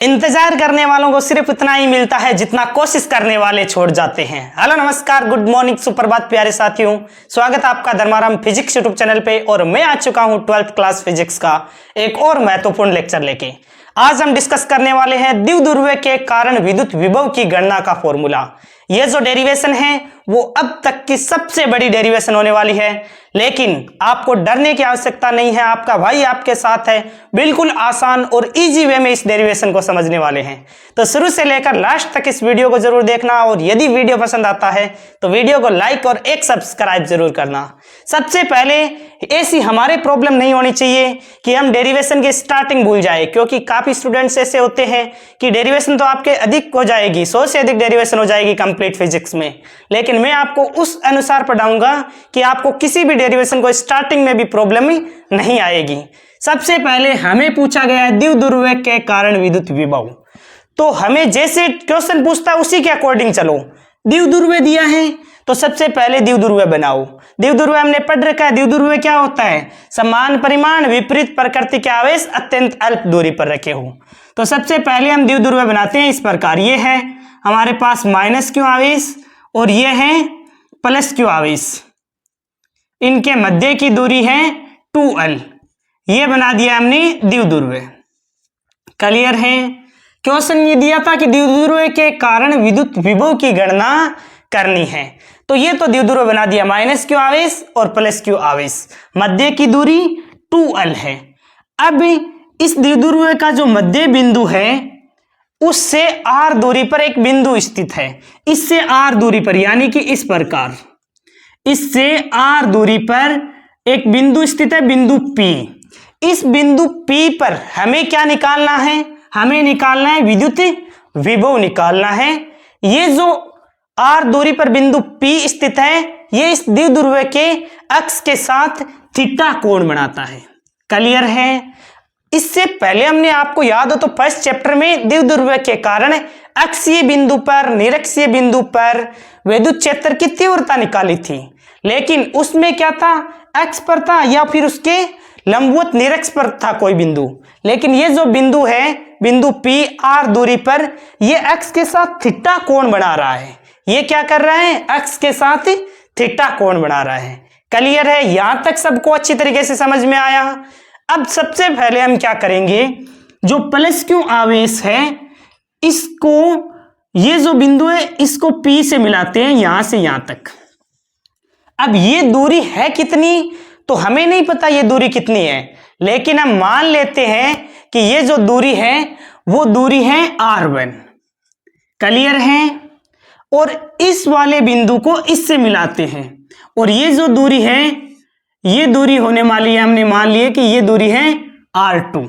इंतजार करने वालों को सिर्फ उतना ही मिलता है जितना कोशिश करने वाले छोड़ जाते हैं। हेलो नमस्कार, गुड मॉर्निंग, सुप्रभात प्यारे साथियों। स्वागत है आपका धर्माराम फिजिक्स यूट्यूब चैनल पे और मैं आ चुका हूं 12th क्लास फिजिक्स का एक और महत्वपूर्ण लेक्चर लेके। आज हम डिस्कस करने वाले हैं द्विध्रुव के कारण विद्युत विभव की गणना का फॉर्मूला। यह जो डेरिवेशन है वो अब तक की सबसे बड़ी डेरिवेशन होने वाली है, लेकिन आपको डरने की आवश्यकता नहीं है। आपका भाई आपके साथ है, बिल्कुल आसान और इजी वे में इस डेरिवेशन को समझने वाले हैं। तो शुरू से लेकर लास्ट तक इस वीडियो को जरूर देखना और यदि वीडियो पसंद आता है तो वीडियो को लाइक और एक सब्सक्राइब जरूर करना। सबसे पहले ऐसी हमारे प्रॉब्लम नहीं होनी चाहिए कि हम डेरिवेशन की स्टार्टिंग भूल जाए, क्योंकि काफी स्टूडेंट्स ऐसे होते हैं कि डेरिवेशन तो आपके अधिक हो जाएगी, 100 से अधिक डेरिवेशन हो जाएगी कंप्लीट फिजिक्स में, लेकिन मैं आपको उस अनुसार पढ़ाऊंगा कि आपको किसी भी डेरिवेशन को स्टार्टिंग में भी प्रॉब्लम ही नहीं आएगी। सबसे पहले हमें पूछा गया है द्विध्रुव के कारण विद्युत विभव। तो हमें जैसे क्वेश्चन पूछता है उसी के अकॉर्डिंग चलो। द्विध्रुव दिया है तो सबसे पहले द्विध्रुव बनाओ। द्विध्रुव हमने पढ़ रखा है। द्विध्रुव क्या होता है? समान परिमाण विपरीत प्रकृति के आवेश अत्यंत अल्प दूरी पर रखे हो। तो सबसे पहले हम द्विध्रुव बनाते हैं इस प्रकार। ये है हमारे पास माइनस क्यू आवेश और ये है प्लस क्यू आवेश, इनके मध्य की दूरी है 2l। ये बना दिया हमने द्विध्रुव। क्लियर है? क्वेश्चन ये दिया था कि द्विध्रुव के कारण विद्युत विभव की गणना करनी है, तो ये तो द्विध्रुव बना दिया, माइनस क्यू आवेश और प्लस क्यू आवेश, मध्य की दूरी 2l है। अब इस द्विध्रुव का जो मध्य बिंदु है उससे r दूरी पर एक बिंदु स्थित है। इससे r दूरी पर यानी कि इस प्रकार, इससे r दूरी पर एक बिंदु स्थित है, बिंदु P। इस बिंदु P पर हमें क्या निकालना है? हमें निकालना है विद्युत विभव निकालना है। ये जो r दूरी पर बिंदु P स्थित है ये इस द्विध्रुव के अक्ष के साथ थीटा कोण बनाता है। क्लियर है? इससे पहले हमने आपको याद हो तो फर्स्ट चैप्टर में द्विध्रुव के कारण अक्षीय बिंदु पर निरक्षीय बिंदु पर विद्युत क्षेत्र की तीव्रता निकाली थी, लेकिन उसमें क्या था? अक्ष पर था या फिर उसके लंबवत निरक्ष पर था कोई बिंदु। लेकिन ये जो बिंदु है, बिंदु P r दूरी पर, ये अक्ष के साथ थीटा कोण बना रहा है। ये क्या कर रहा है? अक्ष के साथ थीटा कोण बना रहा है। क्लियर है? यहां तक सबको अच्छी तरीके से समझ में आया। अब सबसे पहले हम क्या करेंगे, जो प्लस क्यू आवेश है इसको, ये जो बिंदु है इसको P से मिलाते हैं यहां से यहां तक। अब ये दूरी है कितनी तो हमें नहीं पता ये दूरी कितनी है, लेकिन हम मान लेते हैं कि ये जो दूरी है वो दूरी है r1। क्लियर है? और इस वाले बिंदु को इससे मिलाते हैं और ये जो दूरी है ये दूरी होने वाली है, हमने मान लिया कि ये दूरी है r2।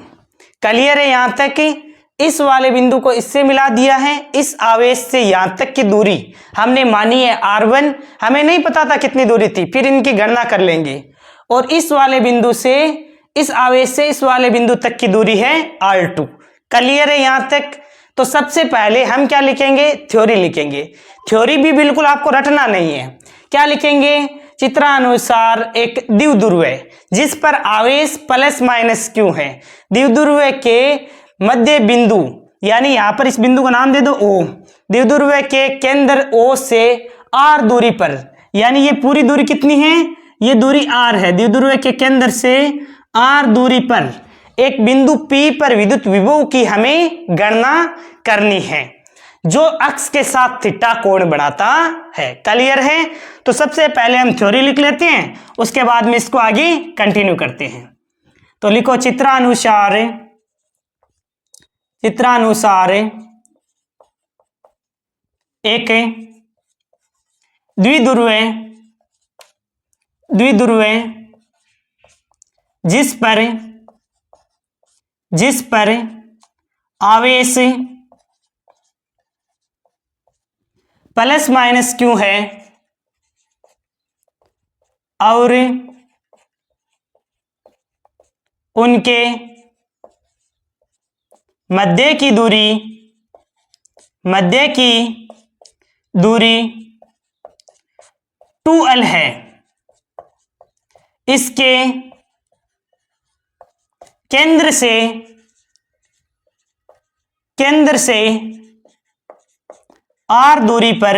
क्लियर है? यहां तक इस वाले बिंदु को इससे मिला दिया है। इस आवेश से यहां तक की दूरी हमने मानी है r1। हमें नहीं पता था कितनी दूरी थी, फिर इनकी गणना कर लेंगे। और इस वाले बिंदु से, इस आवेश से इस वाले बिंदु तक की दूरी है r2। क्लियर है यहां तक? तो सबसे पहले हम क्या लिखेंगे? थ्योरी लिखेंगे। थ्योरी भी बिल्कुल आपको रटना नहीं है। क्या लिखेंगे? चित्रानुसार एक द्विध्रुव है जिस पर आवेश प्लस माइनस क्यू है। द्विध्रुव के मध्य बिंदु, यानी यहां पर इस बिंदु का नाम दे दो O। द्विध्रुव के केंद्र O से r दूरी पर, यानी ये पूरी दूरी कितनी है? ये दूरी r है। द्विध्रुव के केंद्र से r दूरी पर एक बिंदु P पर विद्युत विभव की हमें गणना करनी है, जो अक्ष के साथ थीटा कोण बनाता है। क्लियर है? तो सबसे पहले हम थ्योरी लिख लेते हैं, उसके बाद में इसको आगे कंटिन्यू करते हैं। तो लिखो चित्रानुसार एक द्विध्रुव जिस पर आवेश प्लस माइनस क्यू है और उनके मध्य की दूरी 2l है। इसके केंद्र केंद्र से r दूरी पर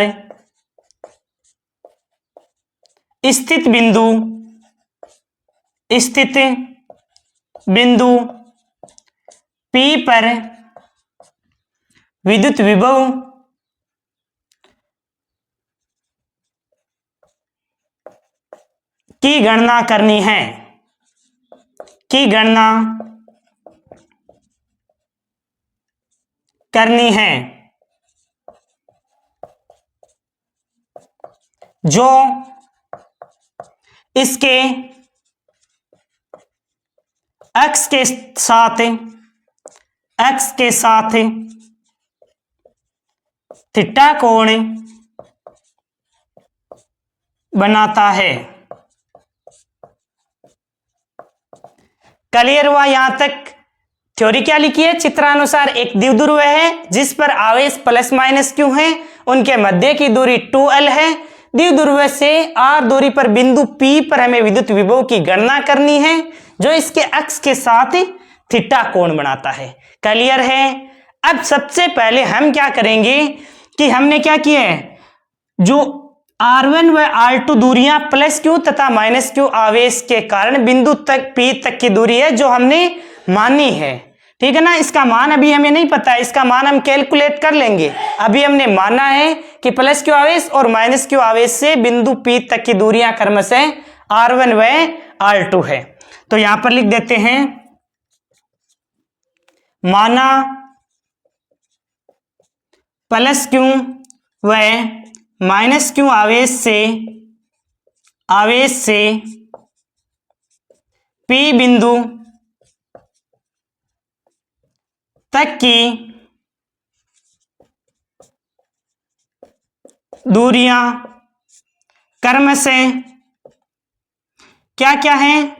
स्थित बिंदु P पर विद्युत विभव की गणना करनी है जो इसके x के साथ थीटा कोण बनाता है। क्लियर हुआ यहां तक? थ्योरी क्या लिखी है? चित्रानुसार एक द्विध्रुव है जिस पर आवेश प्लस माइनस q है, उनके मध्य की दूरी 2l है। द्विध्रुव से r दूरी पर बिंदु P पर हमें विद्युत विभव की गणना करनी है जो इसके अक्ष के साथ थीटा कोण बनाता है। क्लियर है? अब सबसे पहले हम क्या करेंगे कि हमने क्या किया है, जो R1 व R2 दूरियां प्लस q तथा माइनस q आवेश के कारण बिंदु तक P तक की दूरी है जो हमने मानी है। ठीक है ना? इसका मान अभी हमें नहीं पता है, इसका मान हम कैलकुलेट कर लेंगे। अभी हमने माना है कि प्लस क्यू आवेश और माइनस क्यू आवेश से बिंदु P तक की दूरियां क्रमशः R1 व R2 है। तो यहां पर लिख देते हैं, माना प्लस क्यू व माइनस क्यू आवेश से P बिंदु तक की दूरियां क्रमशः क्या क्या है,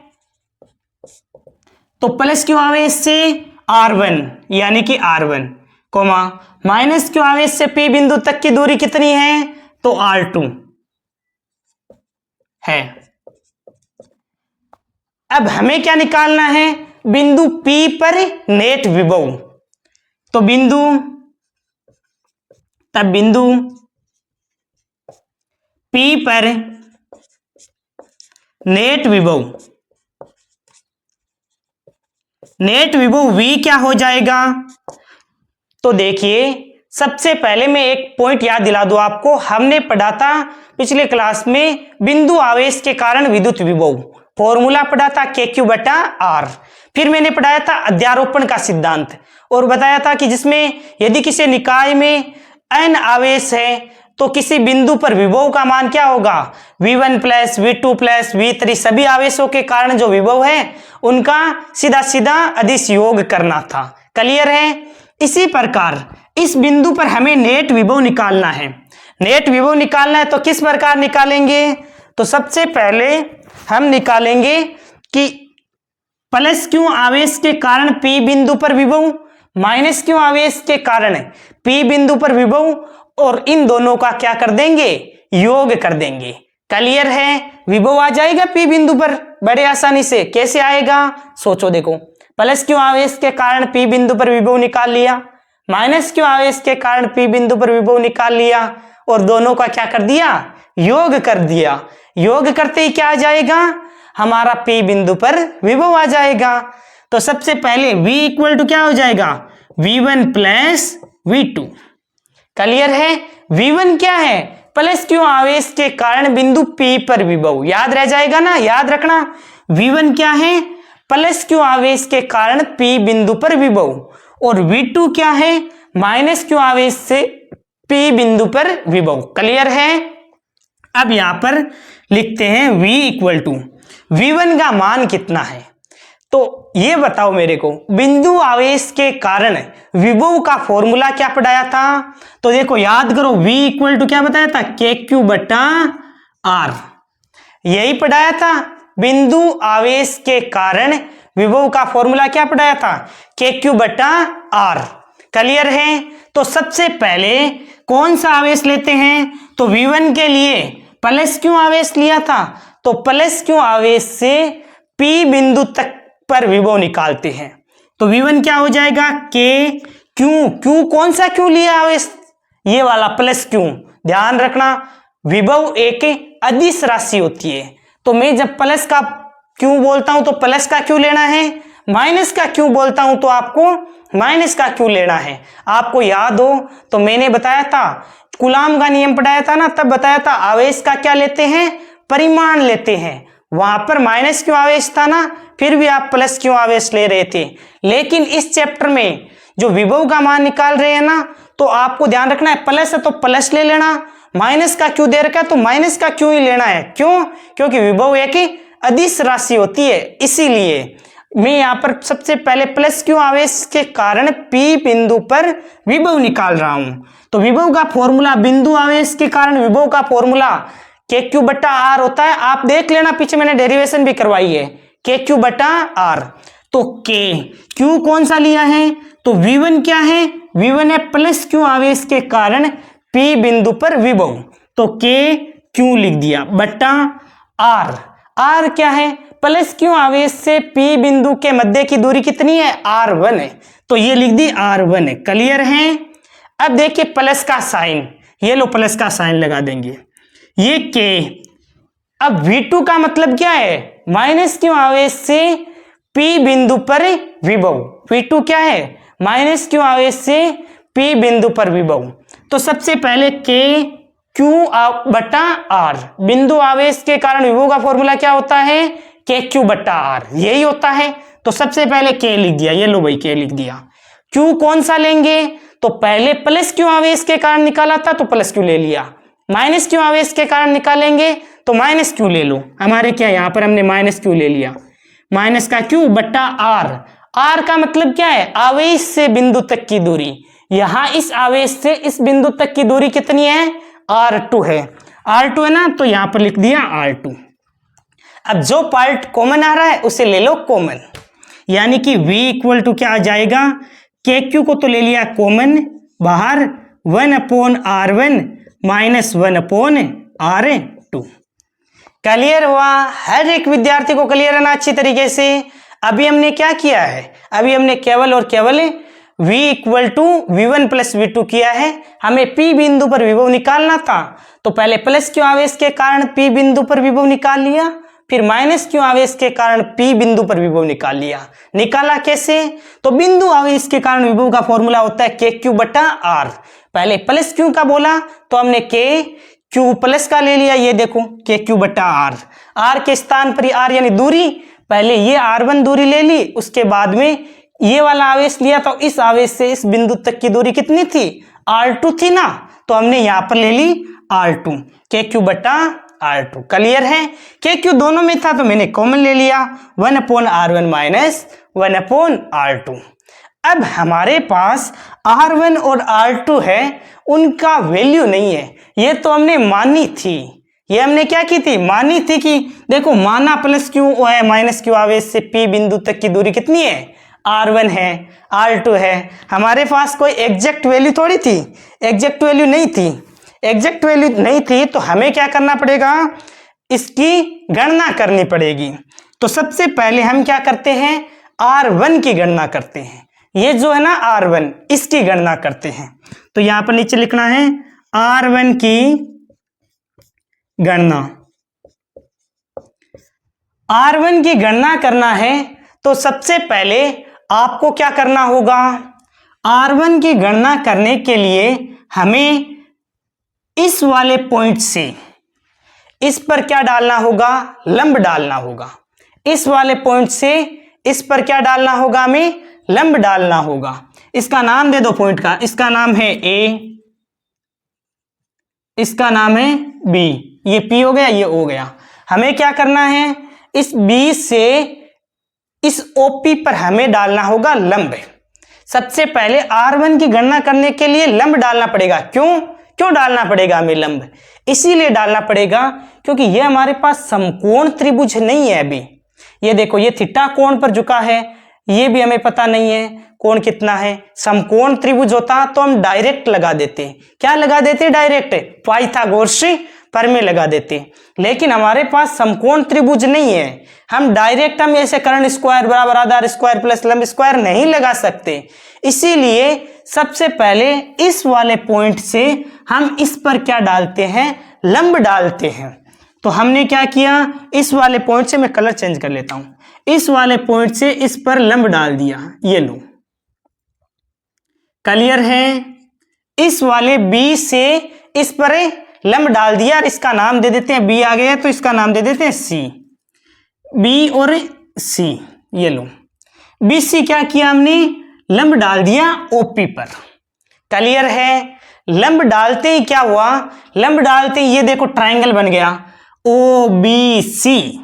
तो प्लस क्यू आवेश से R1 यानी कि R1 कोमा माइनस क्यू आवेश से P बिंदु तक की दूरी कितनी है, तो R2 है। अब हमें क्या निकालना है, बिंदु P पर नेट विभव। तो बिंदु P पर नेट विभव V क्या हो जाएगा? तो देखिए, सबसे पहले मैं एक पॉइंट याद दिला दूं आपको। हमने पढ़ा था पिछले क्लास में बिंदु आवेश के कारण विद्युत विभव, फॉर्मूला पढ़ा था KQ/R। फिर मैंने पढ़ाया था अध्यारोपण का सिद्धांत और बताया था कि जिसमें यदि किसी निकाय में n आवेश है तो किसी बिंदु पर विभव का मान क्या होगा, V1 plus V2 plus V3, सभी आवेशों के कारण जो विभव है उनका सीधा सीधा अदिश योग करना था। क्लियर है? इसी प्रकार इस बिंदु पर हमें नेट विभव निकालना है। नेट विभव निकालना है तो किस प्रकार निकालेंगे, तो सबसे पहले हम निकालेंगे कि प्लस क्यू आवेश के कारण P बिंदु पर विभव, माइनस क्यू आवेश के कारण P बिंदु पर विभव, और इन दोनों का क्या कर देंगे, योग कर देंगे। क्लियर है? विभव आ जाएगा P बिंदु पर बड़े आसानी से। कैसे आएगा, सोचो। देखो, प्लस क्यू आवेश के कारण P बिंदु पर विभव निकाल लिया, माइनस क्यू आवेश के कारण P बिंदु पर विभव निकाल लिया, और दोनों का क्या कर दिया, योग कर दिया। योग करते ही क्या आ जाएगा, हमारा P बिंदु पर विभव आ जाएगा। तो सबसे पहले V इक्वल टू क्या हो जाएगा, V1 प्लस V2। क्लियर है? V1 क्या है, प्लस क्यू आवेश के कारण बिंदु P पर विभव। याद रह जाएगा ना, याद रखना। V1 क्या है, प्लस क्यू आवेश के कारण P बिंदु पर विभव, और V2 क्या है, माइनस क्यू आवेश से P बिंदु पर विभव। क्लियर है? अब यहां पर लिखते हैं V इक्वल टू V1 का मान कितना है। तो ये बताओ मेरे को, बिंदु आवेश के कारण विभव का फॉर्मूला क्या पढ़ाया था, तो देखो याद करो, V इक्वल टू क्या बताया था, KQ/R। यही पढ़ाया था। बिंदु आवेश के कारण विभव का फॉर्मूला क्या पढ़ाया था, KQ/R। क्लियर है? तो सबसे पहले कौन सा आवेश लेते हैं, तो V1 के लिए प्लस क्यू आवेश लिया था, तो प्लस क्यू आवेश से P बिंदु तक पर विभव निकालते हैं। तो V1 क्या हो जाएगा, क्यू, क्यू कौन सा क्यू लिया आवेश, ये वाला प्लस क्यू। ध्यान रखना विभव एक अदिश राशि होती है, तो मैं जब प्लस का क्यू बोलता हूं तो प्लस का क्यू लेना है, माइनस का क्यू बोलता हूं तो आपको माइनस का क्यू लेना है। आपको याद हो तो मैंने बताया था, कूलाम का नियम पढ़ाया था ना, तब बताया था आवेश का क्या लेते हैं, परिमाण लेते हैं। वहां पर माइनस क्यू आवेश था ना, फिर भी आप प्लस क्यू आवेश ले रहे थे। लेकिन इस चैप्टर में जो विभव का मान निकाल रहे हैं ना, तो आपको ध्यान रखना है प्लस है तो प्लस ले लेना, माइनस का क्यू दे रखा है तो माइनस का क्यू ही लेना है। क्यों? क्योंकि विभव एक अदिश राशि होती है, इसीलिए मैं यहाँ पर सबसे पहले प्लस क्यू आवेश के कारण P बिंदु पर विभव निकाल रहा हूं। तो विभव का फॉर्मूला, बिंदु आवेश के कारण विभव का फॉर्मूला KQ बटा R होता है। आप देख लेना, पीछे मैंने डेरिवेशन भी करवाई है, KQ बटा R। तो Q कौन सा लिया है, तो V1 क्या है, V1 है प्लस क्यू आवेश के कारण P बिंदु पर विभव, तो KQ लिख दिया बटा R। R क्या है, प्लस क्यू आवेश से P बिंदु के मध्य की दूरी कितनी है, R1 है, तो ये लिख दी R1 है। क्लियर है? अब देखिए प्लस का साइन, ये लो प्लस का साइन लगा देंगे, ये K। अब V2 का मतलब क्या है, माइनस क्यू आवेश से P बिंदु पर विभव। V2 क्या है, माइनस क्यू आवेश से P बिंदु पर विभव। तो सबसे पहले KQ बटा R, बिंदु आवेश के कारण विभव का फॉर्मूला क्या होता है, KQ बटा R, यही होता है। तो सबसे पहले K लिख दिया, ये लो भाई K लिख दिया। Q कौन सा लेंगे, तो पहले प्लस क्यू आवेश के कारण निकाला था तो प्लस क्यू ले लिया, माइनस क्यू आवेश के कारण निकालेंगे तो माइनस क्यू ले लो। हमारे क्या, यहाँ पर हमने माइनस क्यू ले लिया, माइनस का क्यू बटा R। R का मतलब क्या है, आवेश से बिंदु तक की दूरी। यहां इस आवेश से इस बिंदु तक की दूरी कितनी है, R2 है, R2 है ना, तो यहां पर लिख दिया R2। अब जो पार्ट कॉमन आ रहा है उसे ले लो कॉमन, यानी कि V इक्वल टू क्या आ जाएगा, KQ को तो ले लिया कॉमन बाहर, 1/R1 माइनस 1/R2। क्लियर हुआ? हर एक विद्यार्थी को क्लियर है ना अच्छी तरीके से? अभी हमने क्या किया है, अभी हमने केवल और केवल V equal to V1 plus V2 किया है। हमें P बिंदु पर विभव निकालना था, तो पहले प्लस क्यू आवेश के कारण P बिंदु पर विभव निकाल लिया, फिर माइनस क्यू आवेश के कारण P बिंदु पर विभव निकाल लिया। निकाला कैसे, तो बिंदु आवेश के कारण विभव का फॉर्मूला होता है KQ बटा R। पहले प्लस क्यू का बोला तो हमने KQ प्लस का ले लिया, ये देखो KQ बटा R। R के स्थान पर R यानी दूरी, पहले ये R1 दूरी ले ली, उसके बाद में ये वाला आवेश लिया, तो इस आवेश से इस बिंदु तक की दूरी कितनी थी, R2 थी ना, तो हमने यहां पर ले ली R2, KQ बटा R2। क्लियर है? KQ दोनों में था तो मैंने कॉमन ले लिया, 1/R1 माइनस 1/R2। अब हमारे पास R1 और R2 है, उनका वैल्यू नहीं है, ये तो हमने मानी थी, ये हमने क्या की थी, मानी थी कि देखो माना प्लस क्यू है माइनस क्यू आवेश से P बिंदु तक की दूरी कितनी है, R1 है, R2 है। हमारे पास कोई एग्जैक्ट वैल्यू थोड़ी थी, एग्जैक्ट वैल्यू नहीं थी, एग्जैक्ट वैल्यू नहीं थी, तो हमें क्या करना पड़ेगा, इसकी गणना करनी पड़ेगी। तो सबसे पहले हम क्या करते हैं, R1 की गणना करते हैं, ये जो है ना R1, इसकी गणना करते हैं। तो यहां पर नीचे लिखना है R1 की गणना। R1 की गणना करना है तो सबसे पहले आपको क्या करना होगा, R1 की गणना करने के लिए हमें इस वाले पॉइंट से इस पर क्या डालना होगा, लंब डालना होगा। इस वाले पॉइंट से इस पर क्या डालना होगा, हमें लंब डालना होगा। इसका नाम दे दो पॉइंट का, इसका नाम है A, इसका नाम है B, ये P हो गया, ये O गया। हमें क्या करना है, इस B से इस OP पर हमें डालना होगा लंब। सबसे पहले R1 की गणना करने के लिए लंब डालना पड़ेगा। क्यों डालना पड़ेगा हमें लंब, इसीलिए डालना पड़ेगा क्योंकि ये हमारे पास समकोण त्रिभुज नहीं है। अभी ये देखो, ये थीटा कोण पर झुका है, ये भी हमें पता नहीं है कोण कितना है। समकोण त्रिभुज होता तो हम डायरेक्ट लगा देते। क्या लगा देते, डायरेक्ट, पाइथागोरस पर में लगा देते, लेकिन हमारे पास समकोण त्रिभुज नहीं है। हम डायरेक्ट हम ऐसे कर्ण स्क्वायर बराबर आधार स्क्वायर प्लस लंब स्क्वायर नहीं लगा सकते। इसीलिए सबसे पहले इस वाले पॉइंट से हम इस पर क्या डालते हैं, लंब डालते हैं। तो हमने क्या किया, इस वाले पॉइंट से, मैं कलर चेंज कर लेता हूं, इस वाले पॉइंट से इस पर लंब डाल दिया, ये लो, क्लियर है। इस वाले बी से इस पर लंब डाल दिया और इसका नाम दे देते हैं, बी आ गया तो इसका नाम दे देते हैं सी, बी और सी, ये लो। बी सी क्या किया हमने, लंब डाल दिया ओपी पर, क्लियर है। लंब डालते ही क्या हुआ, लंब डालते ही ये देखो ट्राइंगल बन गया ओ बी सी,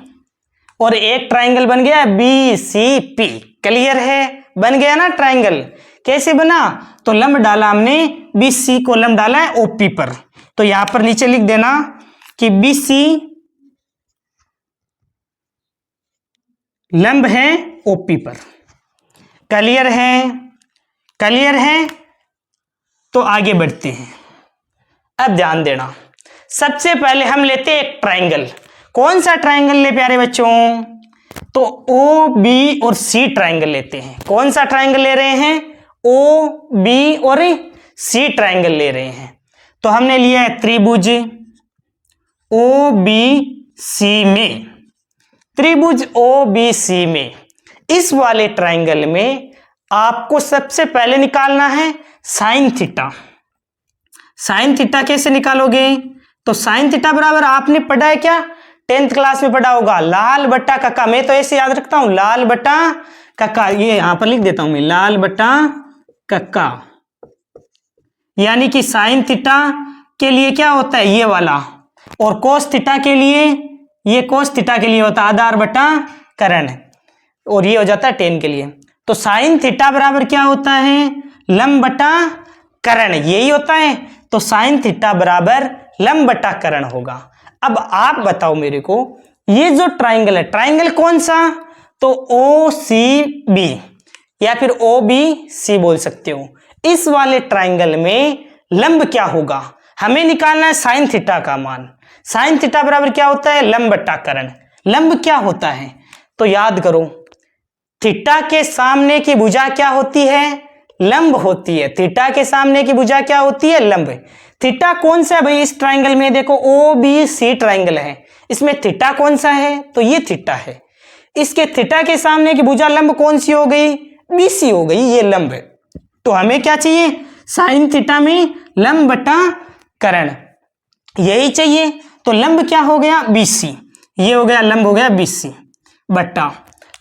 और एक ट्राइंगल बन गया बी सी पी, क्लियर है, बन गया ना ट्राइंगल। कैसे बना, तो लंब डाला हमने, बी सी को लंब डाला है ओपी पर, तो यहां पर नीचे लिख देना कि बी सी लंब है ओपी पर, क्लियर है, क्लियर है। तो आगे बढ़ते हैं। अब ध्यान देना, सबसे पहले हम लेते हैं एक ट्राइंगल। कौन सा ट्राइंगल ले प्यारे बच्चों, तो ओ बी और सी ट्राइंगल लेते हैं। कौन सा ट्राइंगल ले रहे हैं, ओ बी और सी ट्राइंगल ले रहे हैं। तो हमने लिया है त्रिभुज ओ बी सी में, त्रिभुज ओ बी सी में इस वाले ट्राइंगल में आपको सबसे पहले निकालना है साइन थीटा। साइन थीटा कैसे निकालोगे, तो साइन थीटा बराबर आपने पढ़ा है क्या, 10th क्लास में पढ़ा होगा, लाल बट्टा कक्का। मैं तो ऐसे याद रखता हूं, लाल बट्टा कक्का, ये यहां पर लिख देता हूं मैं, लाल बट्टा कक्का। यानी कि साइन थीटा के लिए क्या होता है ये वाला, और कोस थीटा के लिए, ये कोस थीटा के लिए होता है आधार बट्टा कर्ण, और ये हो जाता है 10 के लिए। तो साइन थीटा बराबर क्या होता है, लंब बटा कर्ण, यही होता है। तो साइन थीटा बराबर लंब बटा कर्ण होगा। अब आप बताओ मेरे को, ये जो ट्राइंगल है, ट्राइंगल कौन सा, तो ओ सी बी या फिर ओ बी सी बोल सकते हो। इस वाले ट्राइंगल में लंब क्या होगा, हमें निकालना है साइन थीटा का मान। साइन थीटा बराबर क्या होता है, लंब बटा कर्ण। लंब क्या होता है, तो याद करो, थीटा के सामने की भुजा क्या होती है, लंब होती है। थीटा के सामने की भुजा क्या होती है, लंब। थीटा कौन सा है भाई, इस ट्राइंगल में देखो ओ बी सी ट्राइंगल है, इसमें थीटा कौन सा है, तो ये थीटा है। इसके थीटा के सामने की भुजा लंब कौन सी हो गई, बी सी हो गई, ये लंब है। तो हमें क्या चाहिए, साइन थीटा में लंब बटा कर्ण, यही चाहिए। तो लंब क्या हो गया, बी सी, ये हो गया लंब, हो गया बी सी बट्टा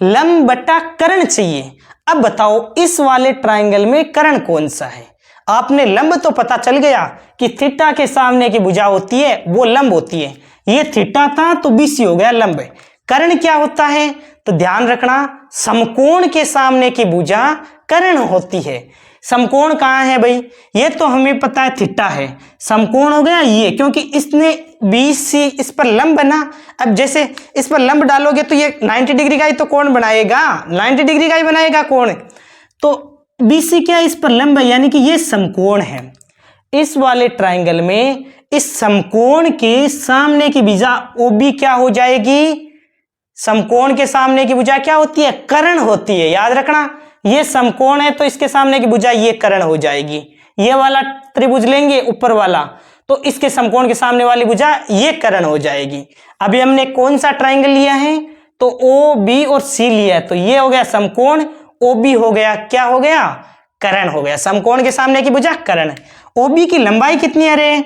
लंब बटा कर्ण चाहिए। अब बताओ इस वाले ट्राइंगल में कर्ण कौन सा है। आपने लंब तो पता चल गया कि थीटा के सामने की भुजा होती है वो लंब होती है, ये थीटा था तो बीसी हो गया लंब। कर्ण क्या होता है, तो ध्यान रखना, समकोण के सामने की भुजा कर्ण होती है। समकोण कहाँ है भाई, ये तो हमें पता है थीटा है, समकोण हो गया ये, क्योंकि इसने BC इस पर लंब बना। अब जैसे इस पर लंब डालोगे तो ये 90 डिग्री का ही तो कोण बनाएगा, 90 डिग्री का ही बनाएगा कोण। तो BC क्या, इस पर लंब है, यानी कि ये समकोण है। इस वाले ट्राइंगल में इस समकोण के सामने की भुजा OB क्या हो जाएगी, समकोण के सामने की भुजा क्या होती है, कर्ण होती है। याद रखना, ये समकोण है तो इसके सामने की भुजा ये कर्ण हो जाएगी। ये वाला त्रिभुज लेंगे ऊपर वाला, तो इसके समकोण के सामने वाली भुजा ये कर्ण हो जाएगी। अभी हमने कौन सा ट्राइंगल लिया है, तो O B और C लिया है, तो ये हो गया समकोण, OB हो गया क्या हो गया, कर्ण हो गया। समकोण के सामने की भुजा कर्ण। OB की लंबाई कितनी है रे,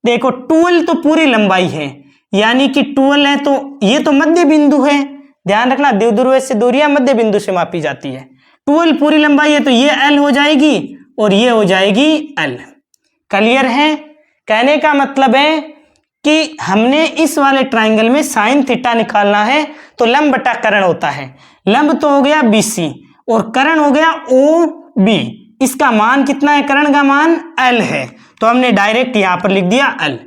देखो 12 तो पूरी लंबाई है, यानी कि 12 है, तो ये तो मध्य बिंदु है। ध्यान रखना, द्विध्रुव से दूरियां मध्य बिंदु से मापी जाती है। 12 पूरी लंबाई है तो ये L हो जाएगी और ये हो जाएगी L। क्लियर है, कहने का मतलब है कि हमने इस वाले ट्राइंगल में साइन थीटा निकालना है, तो लंब बटा कर्ण होता है। लंब तो हो गया BC और कर्ण हो गया OB। इसका मान कितना है, कर्ण का मान L है, तो हमने डायरेक्ट यहां पर लिख दिया L।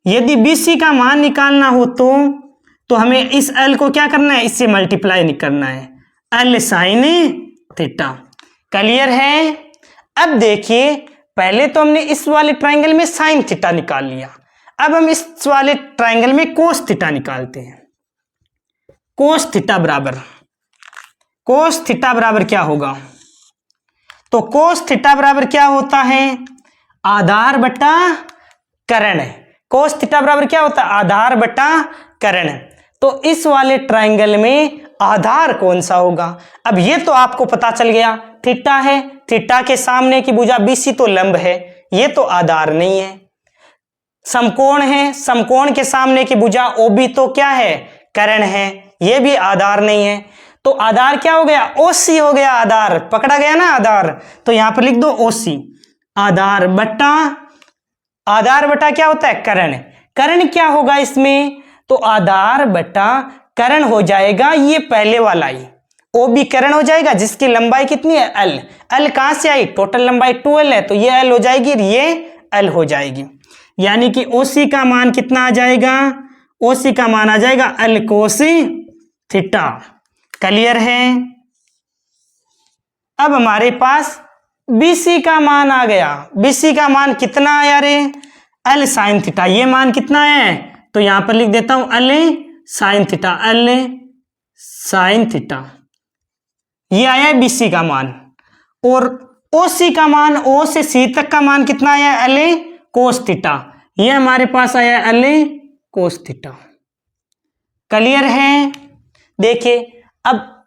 यदि BC का मान निकालना हो तो हमें इस L को क्या करना है, इससे मल्टीप्लाई नहीं करना है, L साइन थीटा। क्लियर है। अब देखिए, पहले तो हमने इस वाले ट्राइंगल में साइन थीटा निकाल लिया, अब हम इस वाले ट्राइंगल में कोस थीटा निकालते हैं। कोस थीटा बराबर क्या होगा? तो कोस थीटा बराबर क्या होता है? आधार बटा कर्ण। कोस थीटा बराबर क्या होता है? आधार बटा कर्ण। तो इस वाले ट्राइंगल में आधार कौन सा होगा? अब ये तो आपको पता चल गया, थीटा है, थीटा के सामने की भुजा BC तो लंब है, ये तो आधार नहीं है। समकोण है, समकोण के सामने की भुजा OB तो क्या है? कर्ण है, ये भी आधार नहीं है। तो आधार क्या हो गया? OC हो गया। आधार पकड़ा गया ना आधार, तो यहां पर लिख दो OC। आधार बटा क्या होता है? कर्ण। कर्ण क्या होगा इसमें? तो आधार बटा कर्ण हो जाएगा ये पहले वाला ही, OB कर्ण हो जाएगा जिसकी लंबाई कितनी है? L। L कहां से आई? टोटल लंबाई 2L है, तो ये L हो जाएगी, ये L हो जाएगी। यानी कि OC का मान कितना आ जाएगा? OC का मान आ जाएगा L कोस थीटा। क्लियर है? अब हमारे पास BC का मान आ गया। BC का मान कितना आया रे? L sine theta. ये मान कितना है? तो यहां पर लिख देता हूं L sine theta, L sine theta. ये आया BC का मान। और OC का मान, O से C तक का मान कितना आया? L cos theta. ये हमारे पास आया L कोस थीटा। क्लियर है? देखिए अब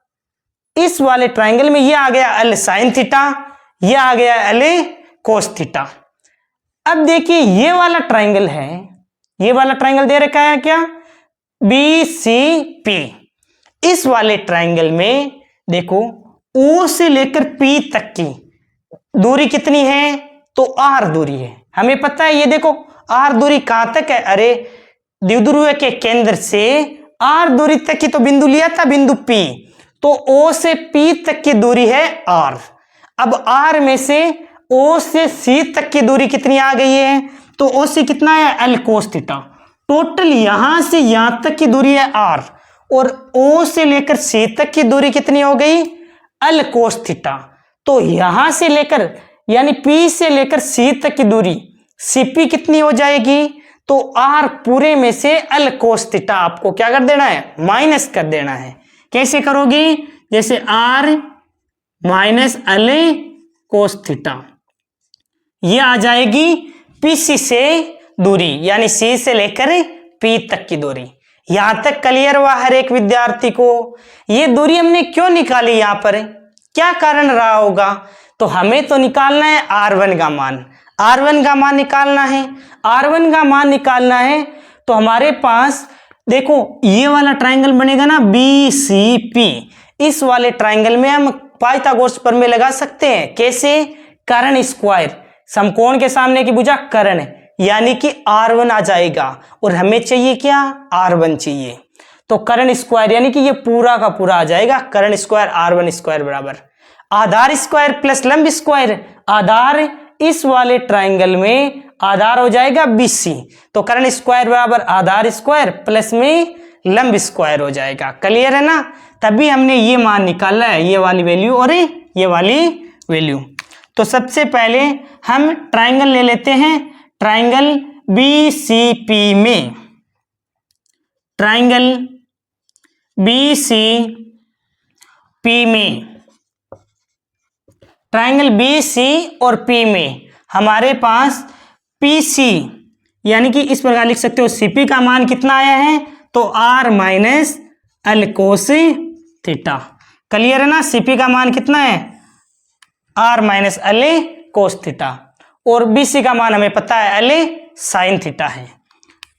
इस वाले ट्राइंगल में ये आ गया L साइन थीटा, ये आ गया L कोस थीटा। अब देखिए ये वाला ट्राइंगल है, ये वाला ट्राइंगल दे रखा है क्या? BCP। इस वाले ट्राइंगल में देखो O से लेकर P तक की दूरी कितनी है? तो R दूरी है, हमें पता है। ये देखो R दूरी कहां तक है? अरे द्विध्रुव के केंद्र से R दूरी तक की तो बिंदु लिया था, बिंदु P। तो O से P तक की दूरी है R। अब R में से O से C तक की दूरी कितनी आ गई है? तो OC कितना है? L cos theta. टोटल यहां से यहां तक की दूरी है R, और O से लेकर C तक की दूरी कितनी हो गई? L cos theta. तो यहां से लेकर यानी P से लेकर C तक की दूरी CP कितनी हो जाएगी? तो R पूरे में से L कोस थीटा आपको क्या कर देना है? माइनस कर देना है। कैसे करोगे? जैसे R minus L cos theta, ये आ जाएगी PC से दूरी, यानी C से लेकर P तक की दूरी। यहां तक क्लियर हुआ हर एक विद्यार्थी को? ये दूरी हमने क्यों निकाली? यहां पर क्या कारण रहा होगा? तो हमें तो निकालना है R1 का मान। R1 का मान निकालना है। R1 का मान निकालना है तो हमारे पास देखो ये वाला ट्राइंगल बनेगा ना BCP। इस वाले ट्राइंगल में हम पाइथागोरस प्रमेय लगा सकते हैं। कैसे? कर्ण स्क्वायर, समकोण के सामने की भुजा कर्ण, यानी कि R1 आ जाएगा। और हमें चाहिए क्या? R1 चाहिए। तो कर्ण स्क्वायर यानी कि ये पूरा का पूरा आ जाएगा। कर्ण स्क्वायर R1 स्क्वायर बराबर आधार स्क्वायर प्लस लंब स्क्वायर। आधार इस वाले ट्राइंगल में आधार हो जाएगा BC, तो कर्ण स्क्वायर बराबर आधार स्क्वायर प्लस में लंब स्क्वायर हो जाएगा। क्लियर है ना? तभी हमने ये मान निकाला है, ये वाली वैल्यू और ये वाली वैल्यू। तो सबसे पहले हम ट्राइंगल ले लेते हैं। ट्राइंगल BCP में, ट्राइंगल BCP में, ट्राइंगल BC और P में हमारे पास PC यानी कि इस प्रकार लिख सकते हो CP का मान कितना आया है? तो R minus L cos theta. Clear है ना? CP का मान कितना है? R minus L cos theta. और BC का मान हमें पता है L साइन थीटा है।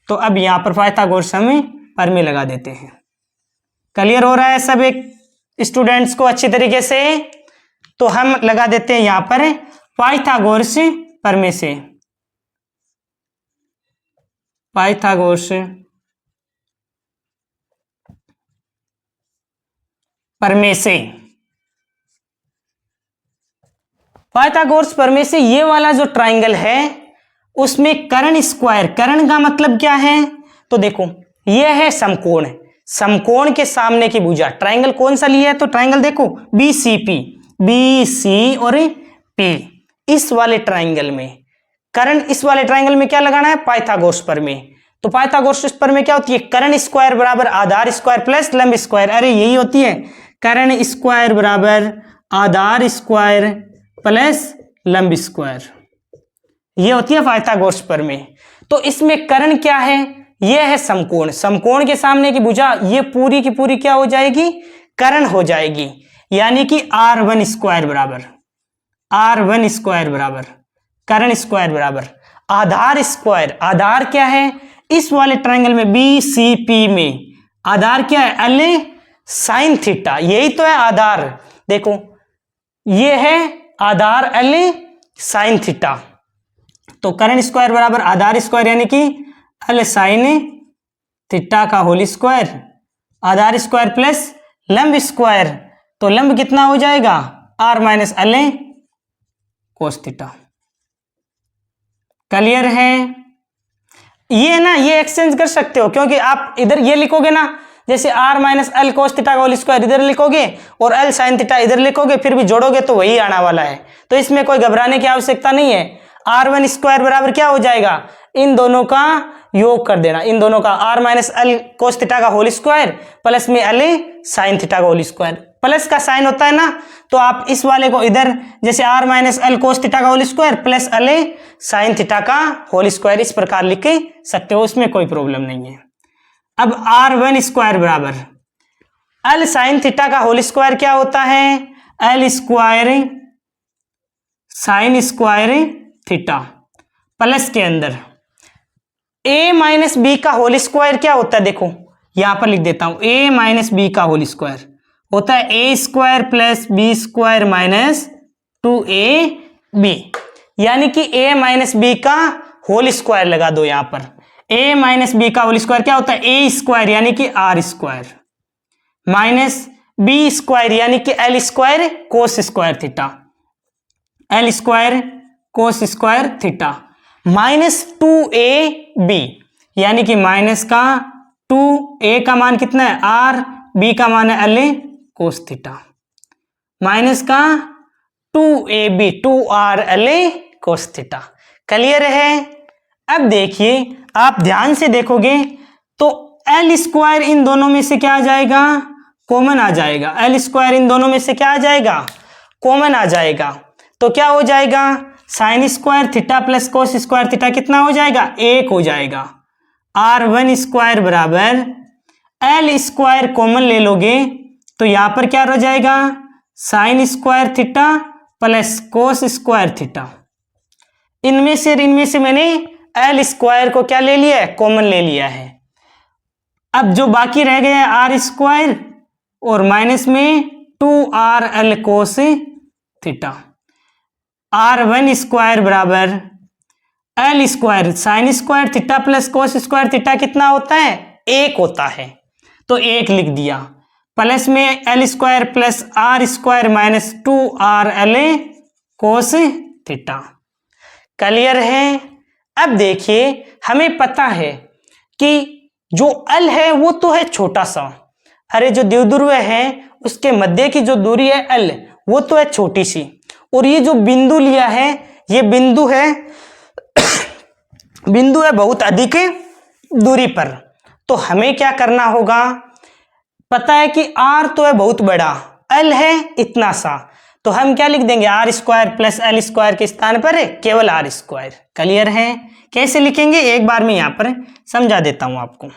तो अब यहां पर पाइथागोरस हम प्रमेय लगा देते हैं। क्लियर हो रहा है सब एक स्टूडेंट्स को अच्छी तरीके से? तो हम लगा देते हैं यहां पर पाइथागोरस प्रमेय से। पाइथागोरस प्रमेय से, पाइथागोरस प्रमेय से ये वाला जो ट्राइंगल है उसमें कर्ण स्क्वायर, कर्ण का मतलब क्या है? तो देखो ये है समकोण, समकोण के सामने की भुजा। ट्राइंगल कौन सा लिया है? तो ट्राइंगल देखो BCP, BC और P। इस वाले ट्राइंगल में करण इस वाले ट्राइंगल में क्या लगाना है, पाइथागोरस प्रमेय। तो पाइथागोरस प्रमेय क्या होती है, करण स्क्वायर बराबर आधार स्क्वायर प्लस लंब स्क्वायर। अरे यही होती है, करण स्क्वायर बराबर आधार स्क्वायर प्लस लंब स्क्वायर, ये होती है पाइथागोरस प्रमेय। तो इसमें कर्ण क्या है, ये है समकोण। समकोण के सामने की भुजा ये पूरी की पूरी क्या हो जाएगी, कर्ण हो जाएगी। यानी कि r1 स्क्वायर बराबर r1 स्क्वायर बराबर कर्ण स्क्वायर बराबर आधार स्क्वायर। आधार क्या है, इस वाले ट्रायंगल में BCP में आधार क्या है, L साइन थीटा, यही तो है आधार। देखो ये है आधार L साइन थीटा। तो कर्ण स्क्वायर बराबर आधार स्क्वायर यानी कि L साइन थीटा का होल स्क्वायर, आधार स्क्वायर प्लस लंब स्क्वायर। तो लंब कितना हो जाएगा, r minus L cos theta. Clear है, ये ना ये एक्सचेंज कर सकते हो, क्योंकि आप इधर ये लिखोगे ना, जैसे r minus L cos theta का होल स्क्वायर इधर लिखोगे और L साइन थीटा इधर लिखोगे, फिर भी जोड़ोगे तो वही आने वाला है। तो इसमें कोई घबराने की आवश्यकता नहीं है। r1 स्क्वायर बराबर क्या हो जाएगा, इन दोनों का योग कर देना, इन दोनों का r minus L cos theta का होल स्क्वायर प्लस में L साइन थीटा का होल स्क्वायर। प्लस का साइन होता है ना, तो आप इस वाले को इधर जैसे r minus L cos theta का whole square plus L sine theta का होल स्क्वायर इस प्रकार लिख सकते हो, उसमें कोई प्रॉब्लम नहीं है। अब r1 स्क्वायर बराबर L साइन थीटा का होल स्क्वायर क्या होता है, L square sine square theta plus के अंदर a माइनस बी का होल स्क्वायर क्या होता है, देखो यहां पर लिख देता हूं, a माइनस बी का होल स्क्वायर होता है a square plus B square minus 2ab, यानी कि a माइनस बी का होल स्क्वायर लगा दो यहां पर। a माइनस बी का होल स्क्वायर क्या होता है, a स्क्वायर यानी कि r square minus B square यानी कि L square cos square theta, L square cos square theta minus 2ab, यानी कि माइनस का 2a का मान कितना है r, b का मान है L कोस थीटा, माइनस का 2ab 2r L cos theta. Clear है। अब देखिए आप ध्यान से देखोगे तो L स्क्वायर इन दोनों में से क्या आ जाएगा, कॉमन आ जाएगा। L स्क्वायर इन दोनों में से क्या आ जाएगा, कॉमन आ जाएगा। तो क्या हो जाएगा, sign square theta plus cos square theta कितना हो जाएगा, 1 हो जाएगा। r1 स्क्वायर बराबर L स्क्वायर कॉमन ले लोगे तो यहां पर क्या रह जाएगा, sign square theta plus cos square theta. इनमें से मैंने L स्क्वायर को क्या ले लिया है, कॉमन ले लिया है। अब जो बाकी रह गया है r स्क्वायर और माइनस में 2rl cos theta. r1 square बराबर L square sine square theta plus cos square theta कितना होता है, 1 होता है। तो 1 लिख दिया, प्लस में L square plus r square minus 2rl cos theta. Clear है। अब देखिए हमें पता है कि जो L है वो तो है छोटा सा, अरे जो द्विध्रुव है उसके मध्य की जो दूरी है L वो तो है छोटी सी, और ये जो बिंदु लिया है ये बिंदु है बिंदु है बहुत अधिक दूरी पर। तो हमें क्या करना होगा, पता है कि r तो है बहुत बड़ा, L है इतना सा, तो हम क्या लिख देंगे, r square plus L square के स्थान पर केवल r स्क्वायर। क्लियर है। कैसे लिखेंगे एक बार मैं यहां पर समझा देता हूं आपको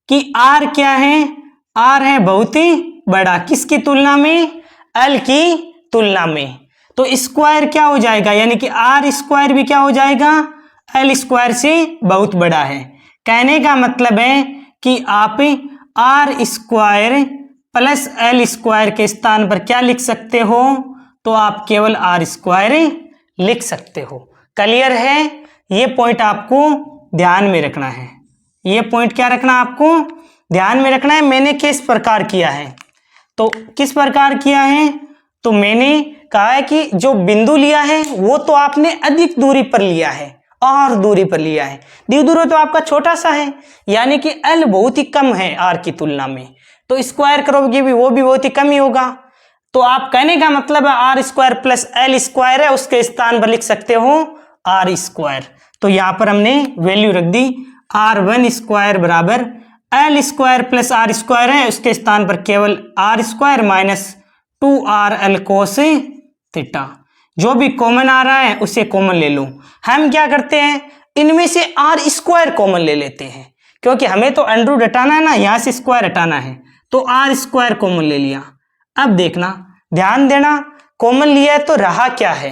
कि r क्या है, r है बहुत ही बड़ा, किसकी तुलना में, L की तुलना में। तो स्क्वायर क्या हो जाएगा, यानी कि r स्क्वायर भी क्या हो जाएगा, L स्क्वायर से बहुत बड़ा है। कहने का मतलब है कि आप r square plus L square के स्थान पर क्या लिख सकते हो, तो आप केवल r स्क्वायर लिख सकते हो। क्लियर है। ये पॉइंट आपको ध्यान में रखना है, ये पॉइंट क्या रखना आपको ध्यान में रखना है। मैंने किस प्रकार किया है, तो किस प्रकार किया है, तो मैंने कहा है कि जो बिंदु लिया है वो तो आपने अधिक दूरी पर लिया है और दूरी पर लिया है, द्विध्रुव तो आपका छोटा सा है, यानी कि L बहुत ही कम है r की तुलना में, तो स्क्वायर करोगे भी वो भी बहुत ही कम ही होगा। तो आप कहने का मतलब है r square plus L square है, उसके स्थान पर लिख सकते हो आर स्क्वायर। तो यहाँ पर हमने वैल्यू रख दी r1 स्क्वायर बराबर L square plus R square है, उसके स्थान पर केवल आर square minus 2rl cos theta. जो भी कॉमन आ रहा है उसे कॉमन ले लो। हम क्या करते हैं, इनमें से आर स्क्वायर कॉमन ले लेते हैं, क्योंकि हमें तो अंडर रूट हटाना है ना, यहाँ से स्क्वायर हटाना है, तो आर स्क्वायर कॉमन ले लिया। अब देखना, ध्यान देना, कॉमन लिया है तो रहा क्या है,